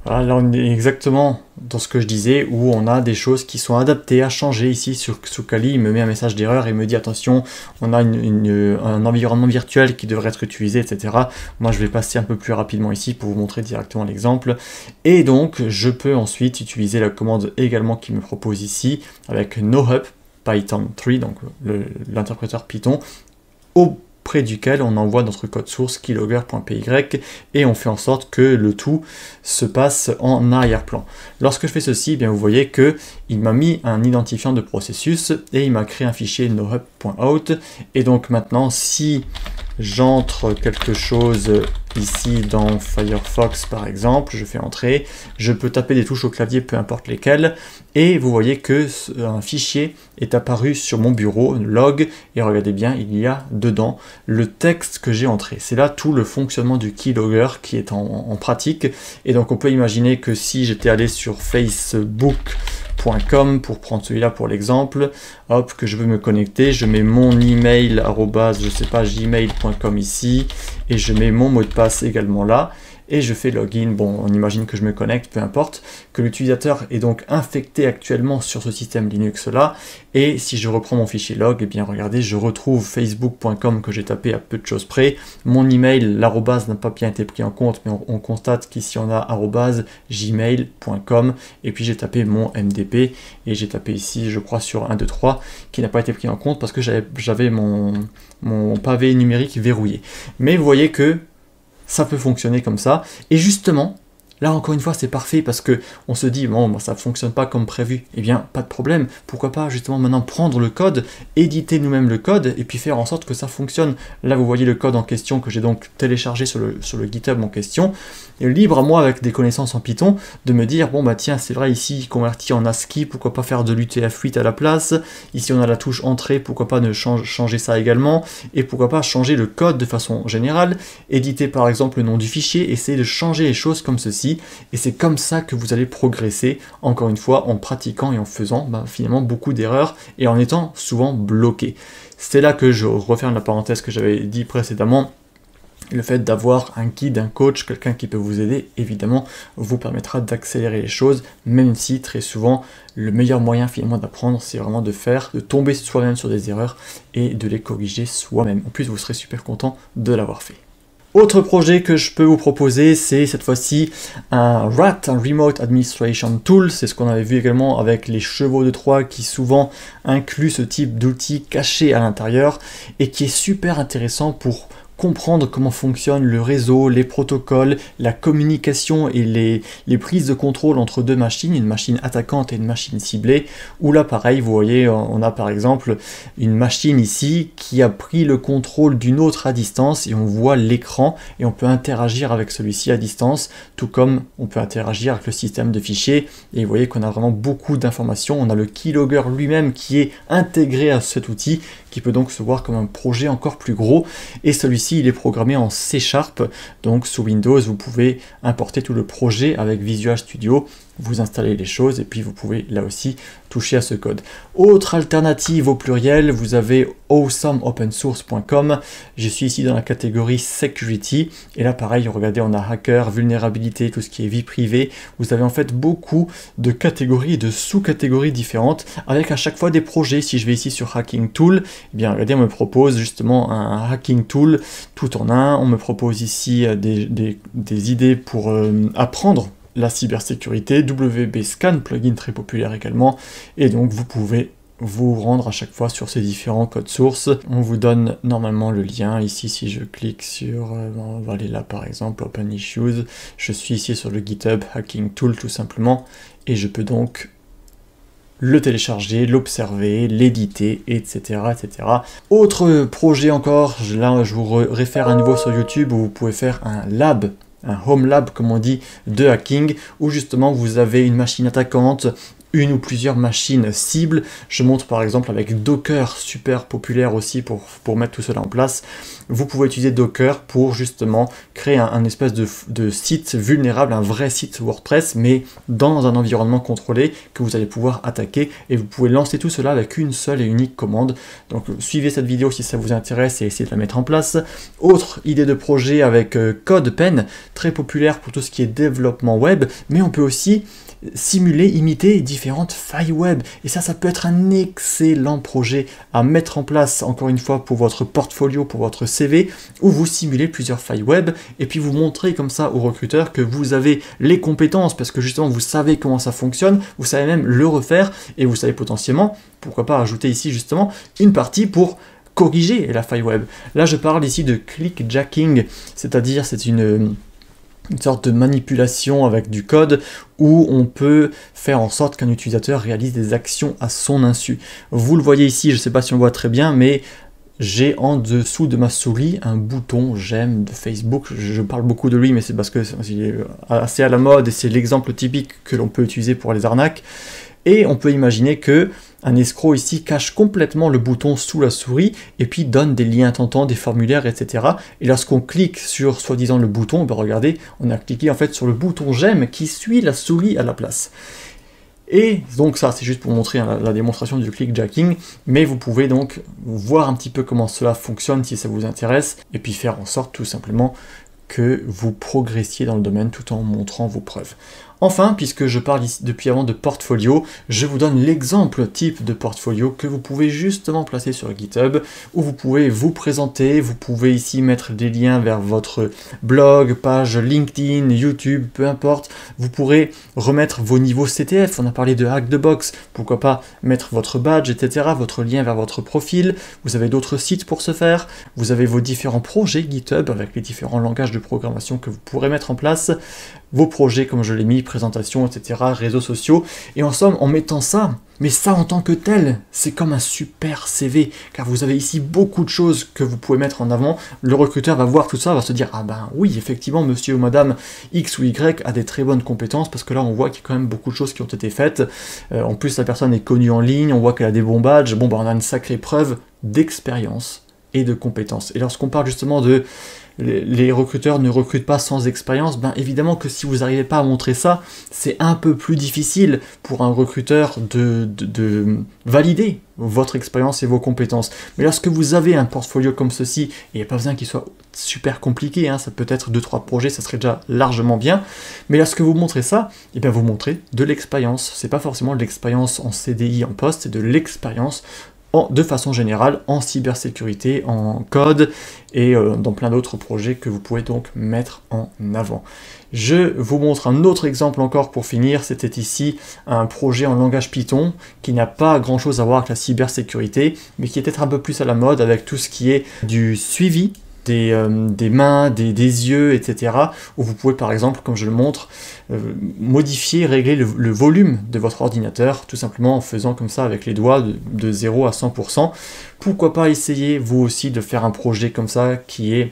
Voilà, là on est exactement dans ce que je disais, où on a des choses qui sont adaptées à changer. Ici sous Kali, il me met un message d'erreur et me dit attention, on a un environnement virtuel qui devrait être utilisé, etc. Moi je vais passer un peu plus rapidement ici pour vous montrer directement l'exemple. Et donc je peux ensuite utiliser la commande également qu'il me propose ici, avec nohup Python 3, donc l'interpréteur Python, auprès duquel on envoie notre code source keylogger.py et on fait en sorte que le tout se passe en arrière-plan. Lorsque je fais ceci, eh bien vous voyez que il m'a mis un identifiant de processus et il m'a créé un fichier nohup.out et donc maintenant si j'entre quelque chose ici dans Firefox par exemple, je fais entrer, je peux taper des touches au clavier, peu importe lesquelles, et vous voyez que un fichier est apparu sur mon bureau, log, et regardez bien, il y a dedans le texte que j'ai entré. C'est là tout le fonctionnement du keylogger qui est en pratique, et donc on peut imaginer que si j'étais allé sur facebook.com pour prendre celui-là pour l'exemple, hop, que je veux me connecter, je mets mon email je sais pas, gmail.com ici, et je mets mon mot de passe également là, et je fais login. Bon, on imagine que je me connecte, peu importe, que l'utilisateur est donc infecté actuellement sur ce système Linux là, et si je reprends mon fichier log, et bien regardez, je retrouve facebook.com que j'ai tapé à peu de choses près, mon email, l'arrobase n'a pas bien été pris en compte, mais on constate qu'ici on a @gmail.com, et puis j'ai tapé mon MDP, et j'ai tapé ici, je crois, sur 1, 2, 3, qui n'a pas été pris en compte parce que j'avais mon pavé numérique verrouillé. Mais vous voyez que ça peut fonctionner comme ça, et justement, là encore une fois c'est parfait parce que on se dit bon ça fonctionne pas comme prévu, et bien pas de problème, pourquoi pas justement maintenant prendre le code, éditer nous-mêmes le code et puis faire en sorte que ça fonctionne. Là vous voyez le code en question que j'ai donc téléchargé sur le GitHub en question, et libre à moi avec des connaissances en Python de me dire bon bah tiens c'est vrai ici converti en ASCII, pourquoi pas faire de l'UTF-8 à la place, ici on a la touche entrée, pourquoi pas ne changer ça également, et pourquoi pas changer le code de façon générale, éditer par exemple le nom du fichier, essayer de changer les choses comme ceci. Et c'est comme ça que vous allez progresser, encore une fois, en pratiquant et en faisant finalement beaucoup d'erreurs et en étant souvent bloqué. C'est là que je referme la parenthèse que j'avais dit précédemment. Le fait d'avoir un guide, un coach, quelqu'un qui peut vous aider, évidemment, vous permettra d'accélérer les choses, même si très souvent, le meilleur moyen finalement d'apprendre, c'est vraiment de tomber soi-même sur des erreurs et de les corriger soi-même. En plus, vous serez super content de l'avoir fait. Autre projet que je peux vous proposer, c'est cette fois-ci un RAT, un Remote Administration Tool. C'est ce qu'on avait vu également avec les chevaux de Troie qui souvent inclut ce type d'outil caché à l'intérieur et qui est super intéressant pour comprendre comment fonctionne le réseau, les protocoles, la communication et les prises de contrôle entre deux machines, une machine attaquante et une machine ciblée, où là pareil, vous voyez, on a par exemple une machine ici qui a pris le contrôle d'une autre à distance et on voit l'écran et on peut interagir avec celui-ci à distance, tout comme on peut interagir avec le système de fichiers et vous voyez qu'on a vraiment beaucoup d'informations. On a le keylogger lui-même qui est intégré à cet outil, qui peut donc se voir comme un projet encore plus gros, et celui-ci il est programmé en C#, donc sous Windows vous pouvez importer tout le projet avec Visual Studio, vous installez les choses et puis vous pouvez là aussi toucher à ce code. Autre alternative au pluriel, vous avez awesomeopensource.com. Je suis ici dans la catégorie Security et là pareil, regardez, on a hacker, vulnérabilité, tout ce qui est vie privée. Vous avez en fait beaucoup de catégories et de sous-catégories différentes avec à chaque fois des projets. Si je vais ici sur Hacking Tool, eh bien regardez, on me propose justement un Hacking Tool tout en un. On me propose ici des idées pour apprendre la cybersécurité, WBScan, plugin très populaire également, et donc vous pouvez vous rendre à chaque fois sur ces différents codes sources. On vous donne normalement le lien ici. Si je clique sur, on va aller là par exemple, Open Issues, je suis ici sur le GitHub Hacking Tool tout simplement, et je peux donc le télécharger, l'observer, l'éditer, etc., etc. Autre projet encore, là je vous réfère à nouveau sur YouTube où vous pouvez faire un lab, un home lab comme on dit, de hacking, où justement vous avez une machine attaquante, une ou plusieurs machines cibles. Je montre par exemple avec Docker, super populaire aussi pour mettre tout cela en place. Vous pouvez utiliser Docker pour justement créer un espèce de site vulnérable, un vrai site WordPress, mais dans un environnement contrôlé que vous allez pouvoir attaquer, et vous pouvez lancer tout cela avec une seule et unique commande. Donc suivez cette vidéo si ça vous intéresse et essayez de la mettre en place. Autre idée de projet avec CodePen, très populaire pour tout ce qui est développement web, mais on peut aussi simuler, imiter différentes failles web. Et ça peut être un excellent projet à mettre en place, encore une fois, pour votre portfolio, pour votre CV, où vous simulez plusieurs failles web, et puis vous montrez comme ça aux recruteurs que vous avez les compétences, parce que justement, vous savez comment ça fonctionne, vous savez même le refaire, et vous savez potentiellement, pourquoi pas ajouter ici justement une partie pour corriger la faille web. Là, je parle ici de clickjacking, c'est-à-dire c'est une sorte de manipulation avec du code où on peut faire en sorte qu'un utilisateur réalise des actions à son insu. Vous le voyez ici, je ne sais pas si on le voit très bien, mais j'ai en dessous de ma souris un bouton j'aime de Facebook. Je parle beaucoup de lui, mais c'est parce que c'est assez à la mode et c'est l'exemple typique que l'on peut utiliser pour les arnaques. Et on peut imaginer que un escroc ici cache complètement le bouton sous la souris et puis donne des liens tentants, des formulaires, etc. Et lorsqu'on clique sur soi-disant le bouton, ben regardez, on a cliqué en fait sur le bouton j'aime qui suit la souris à la place. Et donc ça c'est juste pour montrer la démonstration du clickjacking, mais vous pouvez donc voir un petit peu comment cela fonctionne si ça vous intéresse, et puis faire en sorte tout simplement que vous progressiez dans le domaine tout en montrant vos preuves. Enfin, puisque je parle ici depuis avant de portfolio, je vous donne l'exemple type de portfolio que vous pouvez justement placer sur GitHub, où vous pouvez vous présenter, vous pouvez ici mettre des liens vers votre blog, page LinkedIn, YouTube, peu importe. Vous pourrez remettre vos niveaux CTF, on a parlé de Hack the Box, pourquoi pas mettre votre badge, etc., votre lien vers votre profil. Vous avez d'autres sites pour ce faire, vous avez vos différents projets GitHub avec les différents langages de programmation que vous pourrez mettre en place, vos projets comme je l'ai mis, présentation, etc., réseaux sociaux, et en somme, en mettant ça, mais ça en tant que tel, c'est comme un super CV, car vous avez ici beaucoup de choses que vous pouvez mettre en avant. Le recruteur va voir tout ça, va se dire, ah ben oui, effectivement, monsieur ou madame X ou Y a des très bonnes compétences, parce que là, on voit qu'il y a quand même beaucoup de choses qui ont été faites. En plus, la personne est connue en ligne, on voit qu'elle a des bons badges, bon, ben, on a une sacrée preuve d'expérience et de compétences. Et lorsqu'on parle justement de les recruteurs ne recrutent pas sans expérience, ben évidemment que si vous n'arrivez pas à montrer ça, c'est un peu plus difficile pour un recruteur de valider votre expérience et vos compétences. Mais lorsque vous avez un portfolio comme ceci, et il n'y a pas besoin qu'il soit super compliqué, hein, ça peut être 2-3 projets, ça serait déjà largement bien, mais lorsque vous montrez ça, et bien vous montrez de l'expérience. C'est pas forcément de l'expérience en CDI en poste, c'est de l'expérience de façon générale en cybersécurité, en code et dans plein d'autres projets que vous pouvez donc mettre en avant. Je vous montre un autre exemple encore pour finir. C'était ici un projet en langage Python qui n'a pas grand chose à voir avec la cybersécurité, mais qui est peut-être un peu plus à la mode avec tout ce qui est du suivi des mains, des yeux, etc. Où vous pouvez par exemple, comme je le montre, modifier, régler le volume de votre ordinateur, tout simplement en faisant comme ça avec les doigts de 0 à 100%. Pourquoi pas essayer vous aussi de faire un projet comme ça qui est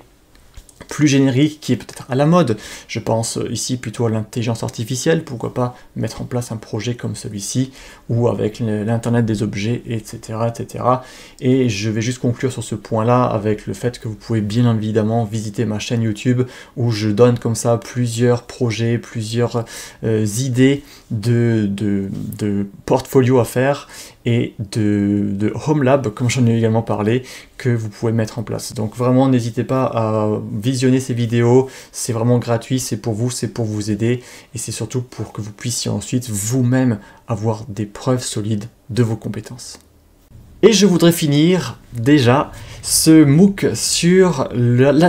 plus générique, qui est peut-être à la mode. Je pense ici plutôt à l'intelligence artificielle, pourquoi pas mettre en place un projet comme celui-ci, ou avec l'internet des objets, etc., etc. Et je vais juste conclure sur ce point-là avec le fait que vous pouvez bien évidemment visiter ma chaîne YouTube, où je donne comme ça plusieurs projets, plusieurs idées de portfolio à faire, et de Home Lab, comme j'en ai également parlé, que vous pouvez mettre en place. Donc vraiment, n'hésitez pas à visionner ces vidéos, c'est vraiment gratuit, c'est pour vous, c'est pour vous aider, et c'est surtout pour que vous puissiez ensuite vous-même avoir des preuves solides de vos compétences. Et je voudrais finir déjà ce MOOC sur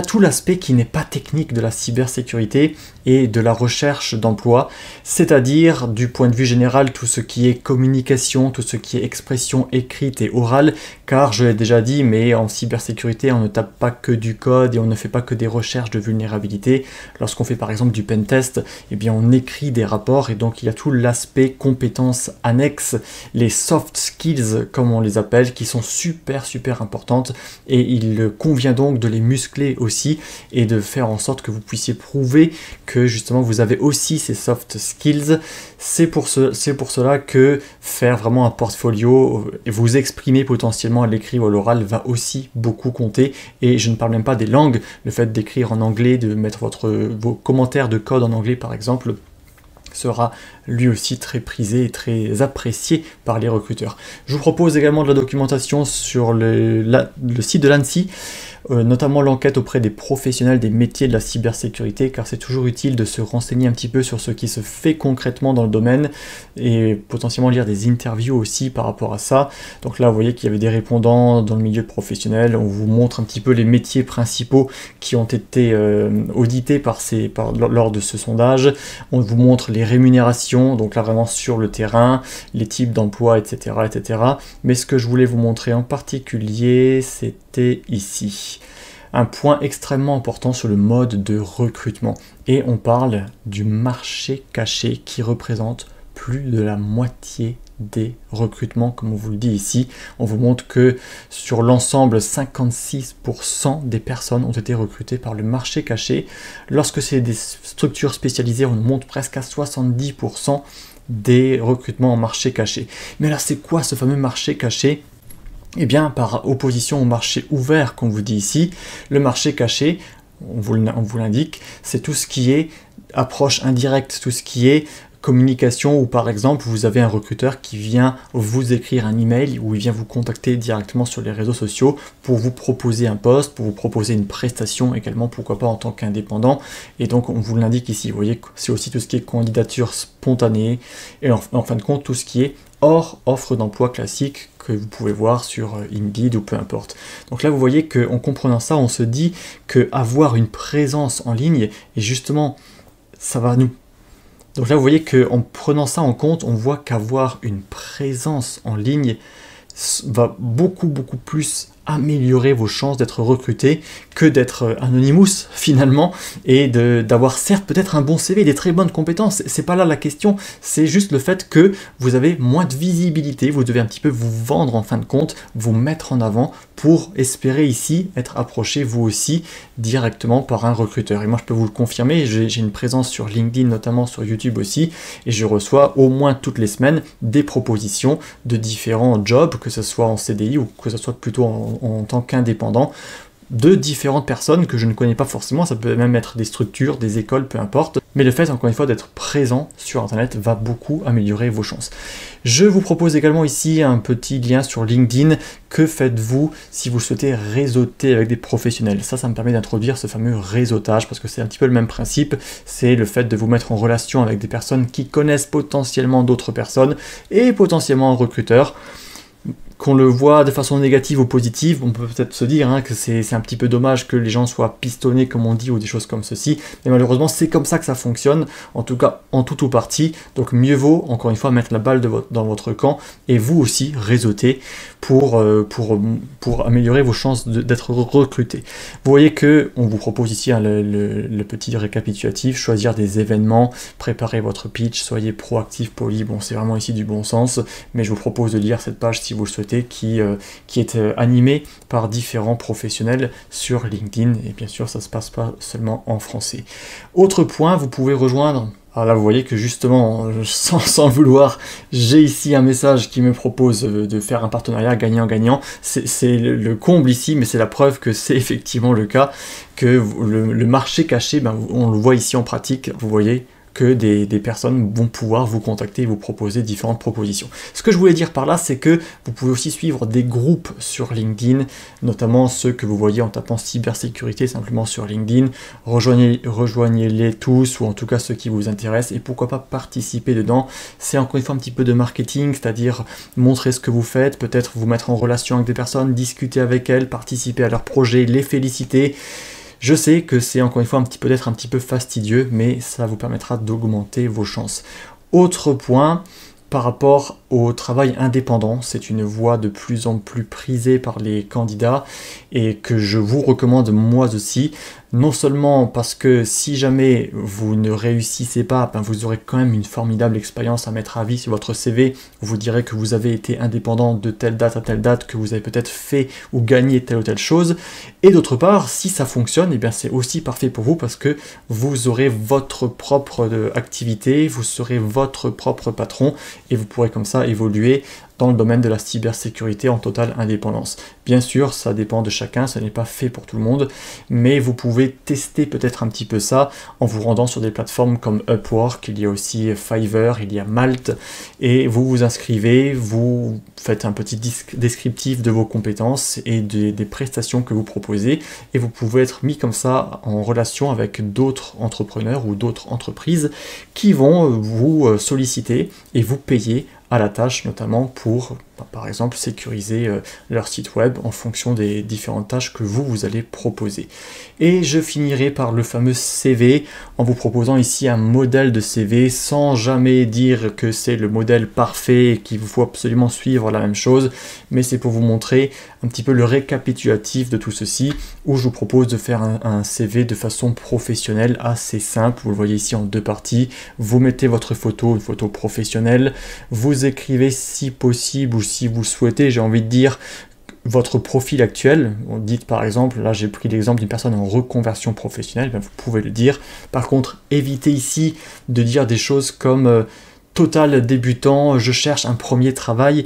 tout l'aspect qui n'est pas technique de la cybersécurité et de la recherche d'emploi, c'est-à-dire du point de vue général tout ce qui est communication, tout ce qui est expression écrite et orale, car je l'ai déjà dit, mais en cybersécurité on ne tape pas que du code et on ne fait pas que des recherches de vulnérabilité. Lorsqu'on fait par exemple du pentest, eh bien on écrit des rapports et donc il y a tout l'aspect compétences annexes, les soft skills comme on les appelle, qui sont super importantes, et il convient donc de les muscler aussi et de faire en sorte que vous puissiez prouver que justement vous avez aussi ces soft skills. C'est pour cela que faire vraiment un portfolio et vous exprimer potentiellement à l'écrit ou à l'oral va aussi beaucoup compter, et je ne parle même pas des langues. Le fait d'écrire en anglais, de mettre vos commentaires de code en anglais par exemple, sera lui aussi très prisé et très apprécié par les recruteurs. Je vous propose également de la documentation sur le site de l'ANSSI, notamment l'enquête auprès des professionnels des métiers de la cybersécurité, car c'est toujours utile de se renseigner un petit peu sur ce qui se fait concrètement dans le domaine et potentiellement lire des interviews aussi par rapport à ça. Donc là vous voyez qu'il y avait des répondants dans le milieu professionnel, on vous montre un petit peu les métiers principaux qui ont été audités lors de ce sondage, on vous montre les rémunérations, donc là vraiment sur le terrain, les types d'emplois, etc., etc. Mais ce que je voulais vous montrer en particulier, c'était ici. Un point extrêmement important sur le mode de recrutement. Et on parle du marché caché qui représente plus de la moitié des recrutements, comme on vous le dit ici. On vous montre que sur l'ensemble, 56% des personnes ont été recrutées par le marché caché. Lorsque c'est des structures spécialisées, on monte presque à 70% des recrutements en marché caché. Mais là, c'est quoi ce fameux marché caché ? Eh bien, par opposition au marché ouvert, qu'on vous dit ici, le marché caché, on vous l'indique, c'est tout ce qui est approche indirecte, tout ce qui est communication, où par exemple vous avez un recruteur qui vient vous écrire un email ou il vient vous contacter directement sur les réseaux sociaux pour vous proposer un poste, pour vous proposer une prestation également, pourquoi pas en tant qu'indépendant. Et donc on vous l'indique ici, vous voyez, c'est aussi tout ce qui est candidature spontanée et en fin de compte tout ce qui est hors offre d'emploi classique que vous pouvez voir sur Indeed ou peu importe. Donc là vous voyez qu'en comprenant ça, on se dit qu'avoir une présence en ligne, et justement ça va nous... Donc là vous voyez qu'en prenant ça en compte, on voit qu'avoir une présence en ligne va beaucoup plus améliorer vos chances d'être recruté que d'être Anonymous finalement, et d'avoir certes peut-être un bon CV, des très bonnes compétences. C'est pas là la question, c'est juste le fait que vous avez moins de visibilité, vous devez un petit peu vous vendre en fin de compte, vous mettre en avant pour espérer ici être approché vous aussi directement par un recruteur. Et moi je peux vous le confirmer, j'ai une présence sur LinkedIn, notamment sur YouTube aussi, et je reçois au moins toutes les semaines des propositions de différents jobs, que ce soit en CDI ou que ce soit plutôt en tant qu'indépendant, de différentes personnes que je ne connais pas forcément. Ça peut même être des structures, des écoles, peu importe. Mais le fait, encore une fois, d'être présent sur Internet va beaucoup améliorer vos chances. Je vous propose également ici un petit lien sur LinkedIn. Que faites-vous si vous souhaitez réseauter avec des professionnels? Ça me permet d'introduire ce fameux réseautage, parce que c'est un petit peu le même principe. C'est le fait de vous mettre en relation avec des personnes qui connaissent potentiellement d'autres personnes et potentiellement un recruteur. Qu'on le voit de façon négative ou positive, on peut peut-être se dire que c'est un petit peu dommage que les gens soient pistonnés comme on dit ou des choses comme ceci, mais malheureusement c'est comme ça que ça fonctionne, en tout cas en tout ou partie, donc mieux vaut encore une fois mettre la balle dans votre camp et vous aussi réseauter pour améliorer vos chances d'être recruté. Vous voyez que on vous propose ici le petit récapitulatif, choisir des événements, préparer votre pitch, soyez proactif, poli, bon c'est vraiment ici du bon sens, mais je vous propose de lire cette page si vous le souhaitez, qui est animé par différents professionnels sur LinkedIn, et bien sûr ça ne se passe pas seulement en français. Autre point, vous pouvez rejoindre, alors là vous voyez que justement, sans le vouloir, j'ai ici un message qui me propose de faire un partenariat gagnant-gagnant, c'est le comble ici, mais c'est la preuve que c'est effectivement le cas, que le marché caché, on le voit ici en pratique, vous voyez, que des personnes vont pouvoir vous contacter et vous proposer différentes propositions. Ce que je voulais dire par là, c'est que vous pouvez aussi suivre des groupes sur LinkedIn, notamment ceux que vous voyez en tapant cybersécurité simplement sur LinkedIn. Rejoignez-les tous, ou en tout cas ceux qui vous intéressent, et pourquoi pas participer dedans. C'est encore une fois un petit peu de marketing, c'est-à-dire montrer ce que vous faites, peut-être vous mettre en relation avec des personnes, discuter avec elles, participer à leurs projets, les féliciter. Je sais que c'est encore une fois peut-être un petit peu fastidieux, mais ça vous permettra d'augmenter vos chances. Autre point, par rapport au travail indépendant, c'est une voie de plus en plus prisée par les candidats et que je vous recommande moi aussi. Non seulement parce que si jamais vous ne réussissez pas, vous aurez quand même une formidable expérience à mettre à vie sur votre CV. Vous direz que vous avez été indépendant de telle date à telle date, que vous avez peut-être fait ou gagné telle ou telle chose. Et d'autre part, si ça fonctionne, c'est aussi parfait pour vous parce que vous aurez votre propre activité, vous serez votre propre patron et vous pourrez comme ça évoluer dans le domaine de la cybersécurité en totale indépendance. Bien sûr, ça dépend de chacun, ça n'est pas fait pour tout le monde, mais vous pouvez tester peut-être un petit peu ça en vous rendant sur des plateformes comme Upwork, il y a aussi Fiverr, il y a Malte, et vous vous inscrivez, vous faites un petit descriptif de vos compétences et des prestations que vous proposez, et vous pouvez être mis comme ça en relation avec d'autres entrepreneurs ou d'autres entreprises qui vont vous solliciter et vous payer à la tâche, notamment pour, par exemple, sécuriser leur site web en fonction des différentes tâches que vous allez proposer. Et je finirai par le fameux CV en vous proposant ici un modèle de CV sans jamais dire que c'est le modèle parfait et qu'il vous faut absolument suivre la même chose, mais c'est pour vous montrer un petit peu le récapitulatif de tout ceci, où je vous propose de faire un CV de façon professionnelle assez simple. Vous le voyez ici en deux parties. Vous mettez votre photo, une photo professionnelle, vous écrivez si possible ou si vous souhaitez, j'ai envie de dire, votre profil actuel. Dites par exemple, là j'ai pris l'exemple d'une personne en reconversion professionnelle, vous pouvez le dire. Par contre, évitez ici de dire des choses comme total débutant, je cherche un premier travail.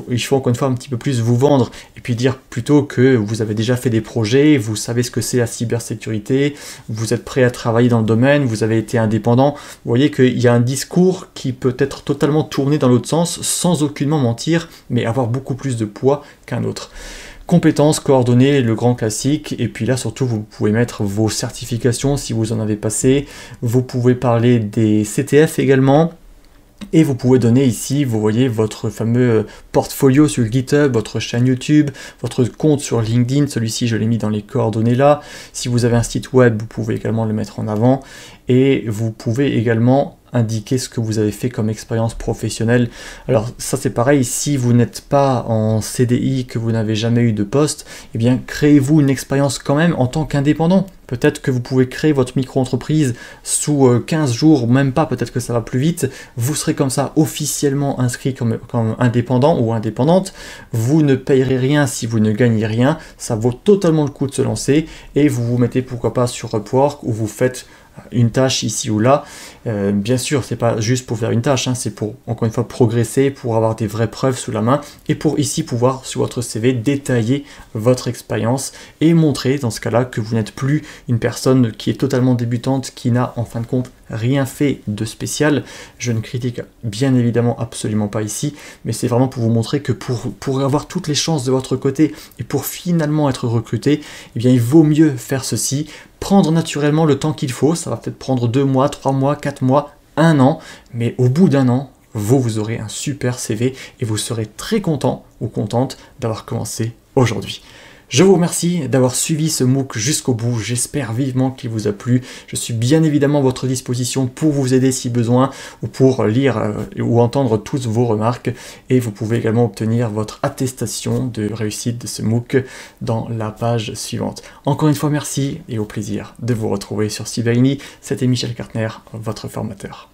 Il faut encore une fois un petit peu plus vous vendre et puis dire plutôt que vous avez déjà fait des projets, vous savez ce que c'est la cybersécurité, vous êtes prêt à travailler dans le domaine, vous avez été indépendant. Vous voyez qu'il y a un discours qui peut être totalement tourné dans l'autre sens sans aucunement mentir, mais avoir beaucoup plus de poids qu'un autre. Compétences, coordonnées, le grand classique, et puis là surtout vous pouvez mettre vos certifications si vous en avez passé, vous pouvez parler des CTF également. Et vous pouvez donner ici, vous voyez, votre fameux portfolio sur GitHub, votre chaîne YouTube, votre compte sur LinkedIn, celui-ci je l'ai mis dans les coordonnées là. Si vous avez un site web, vous pouvez également le mettre en avant. Et vous pouvez également indiquer ce que vous avez fait comme expérience professionnelle. Alors ça c'est pareil, si vous n'êtes pas en CDI, que vous n'avez jamais eu de poste, eh bien créez-vous une expérience quand même en tant qu'indépendant. Peut-être que vous pouvez créer votre micro-entreprise sous 15 jours, même pas, peut-être que ça va plus vite. Vous serez comme ça officiellement inscrit comme indépendant ou indépendante. Vous ne payerez rien si vous ne gagnez rien. Ça vaut totalement le coup de se lancer et vous vous mettez pourquoi pas sur Upwork où vous faites une tâche ici ou là. Bien sûr, c'est pas juste pour faire une tâche, c'est pour encore une fois progresser, pour avoir des vraies preuves sous la main et pour ici pouvoir sur votre CV détailler votre expérience et montrer dans ce cas-là que vous n'êtes plus une personne qui est totalement débutante, qui n'a en fin de compte rien fait de spécial. Je ne critique bien évidemment absolument pas ici, mais c'est vraiment pour vous montrer que pour avoir toutes les chances de votre côté et pour finalement être recruté, eh bien il vaut mieux faire ceci, prendre naturellement le temps qu'il faut. Ça va peut-être prendre 2 mois, 3 mois, 4 mois, 1 an, mais au bout d'1 an, vous aurez un super CV et vous serez très content ou contente d'avoir commencé aujourd'hui. Je vous remercie d'avoir suivi ce MOOC jusqu'au bout, j'espère vivement qu'il vous a plu. Je suis bien évidemment à votre disposition pour vous aider si besoin ou pour lire ou entendre toutes vos remarques. Et vous pouvez également obtenir votre attestation de réussite de ce MOOC dans la page suivante. Encore une fois, merci et au plaisir de vous retrouver sur Cyberini. C'était Michel Kartner, votre formateur.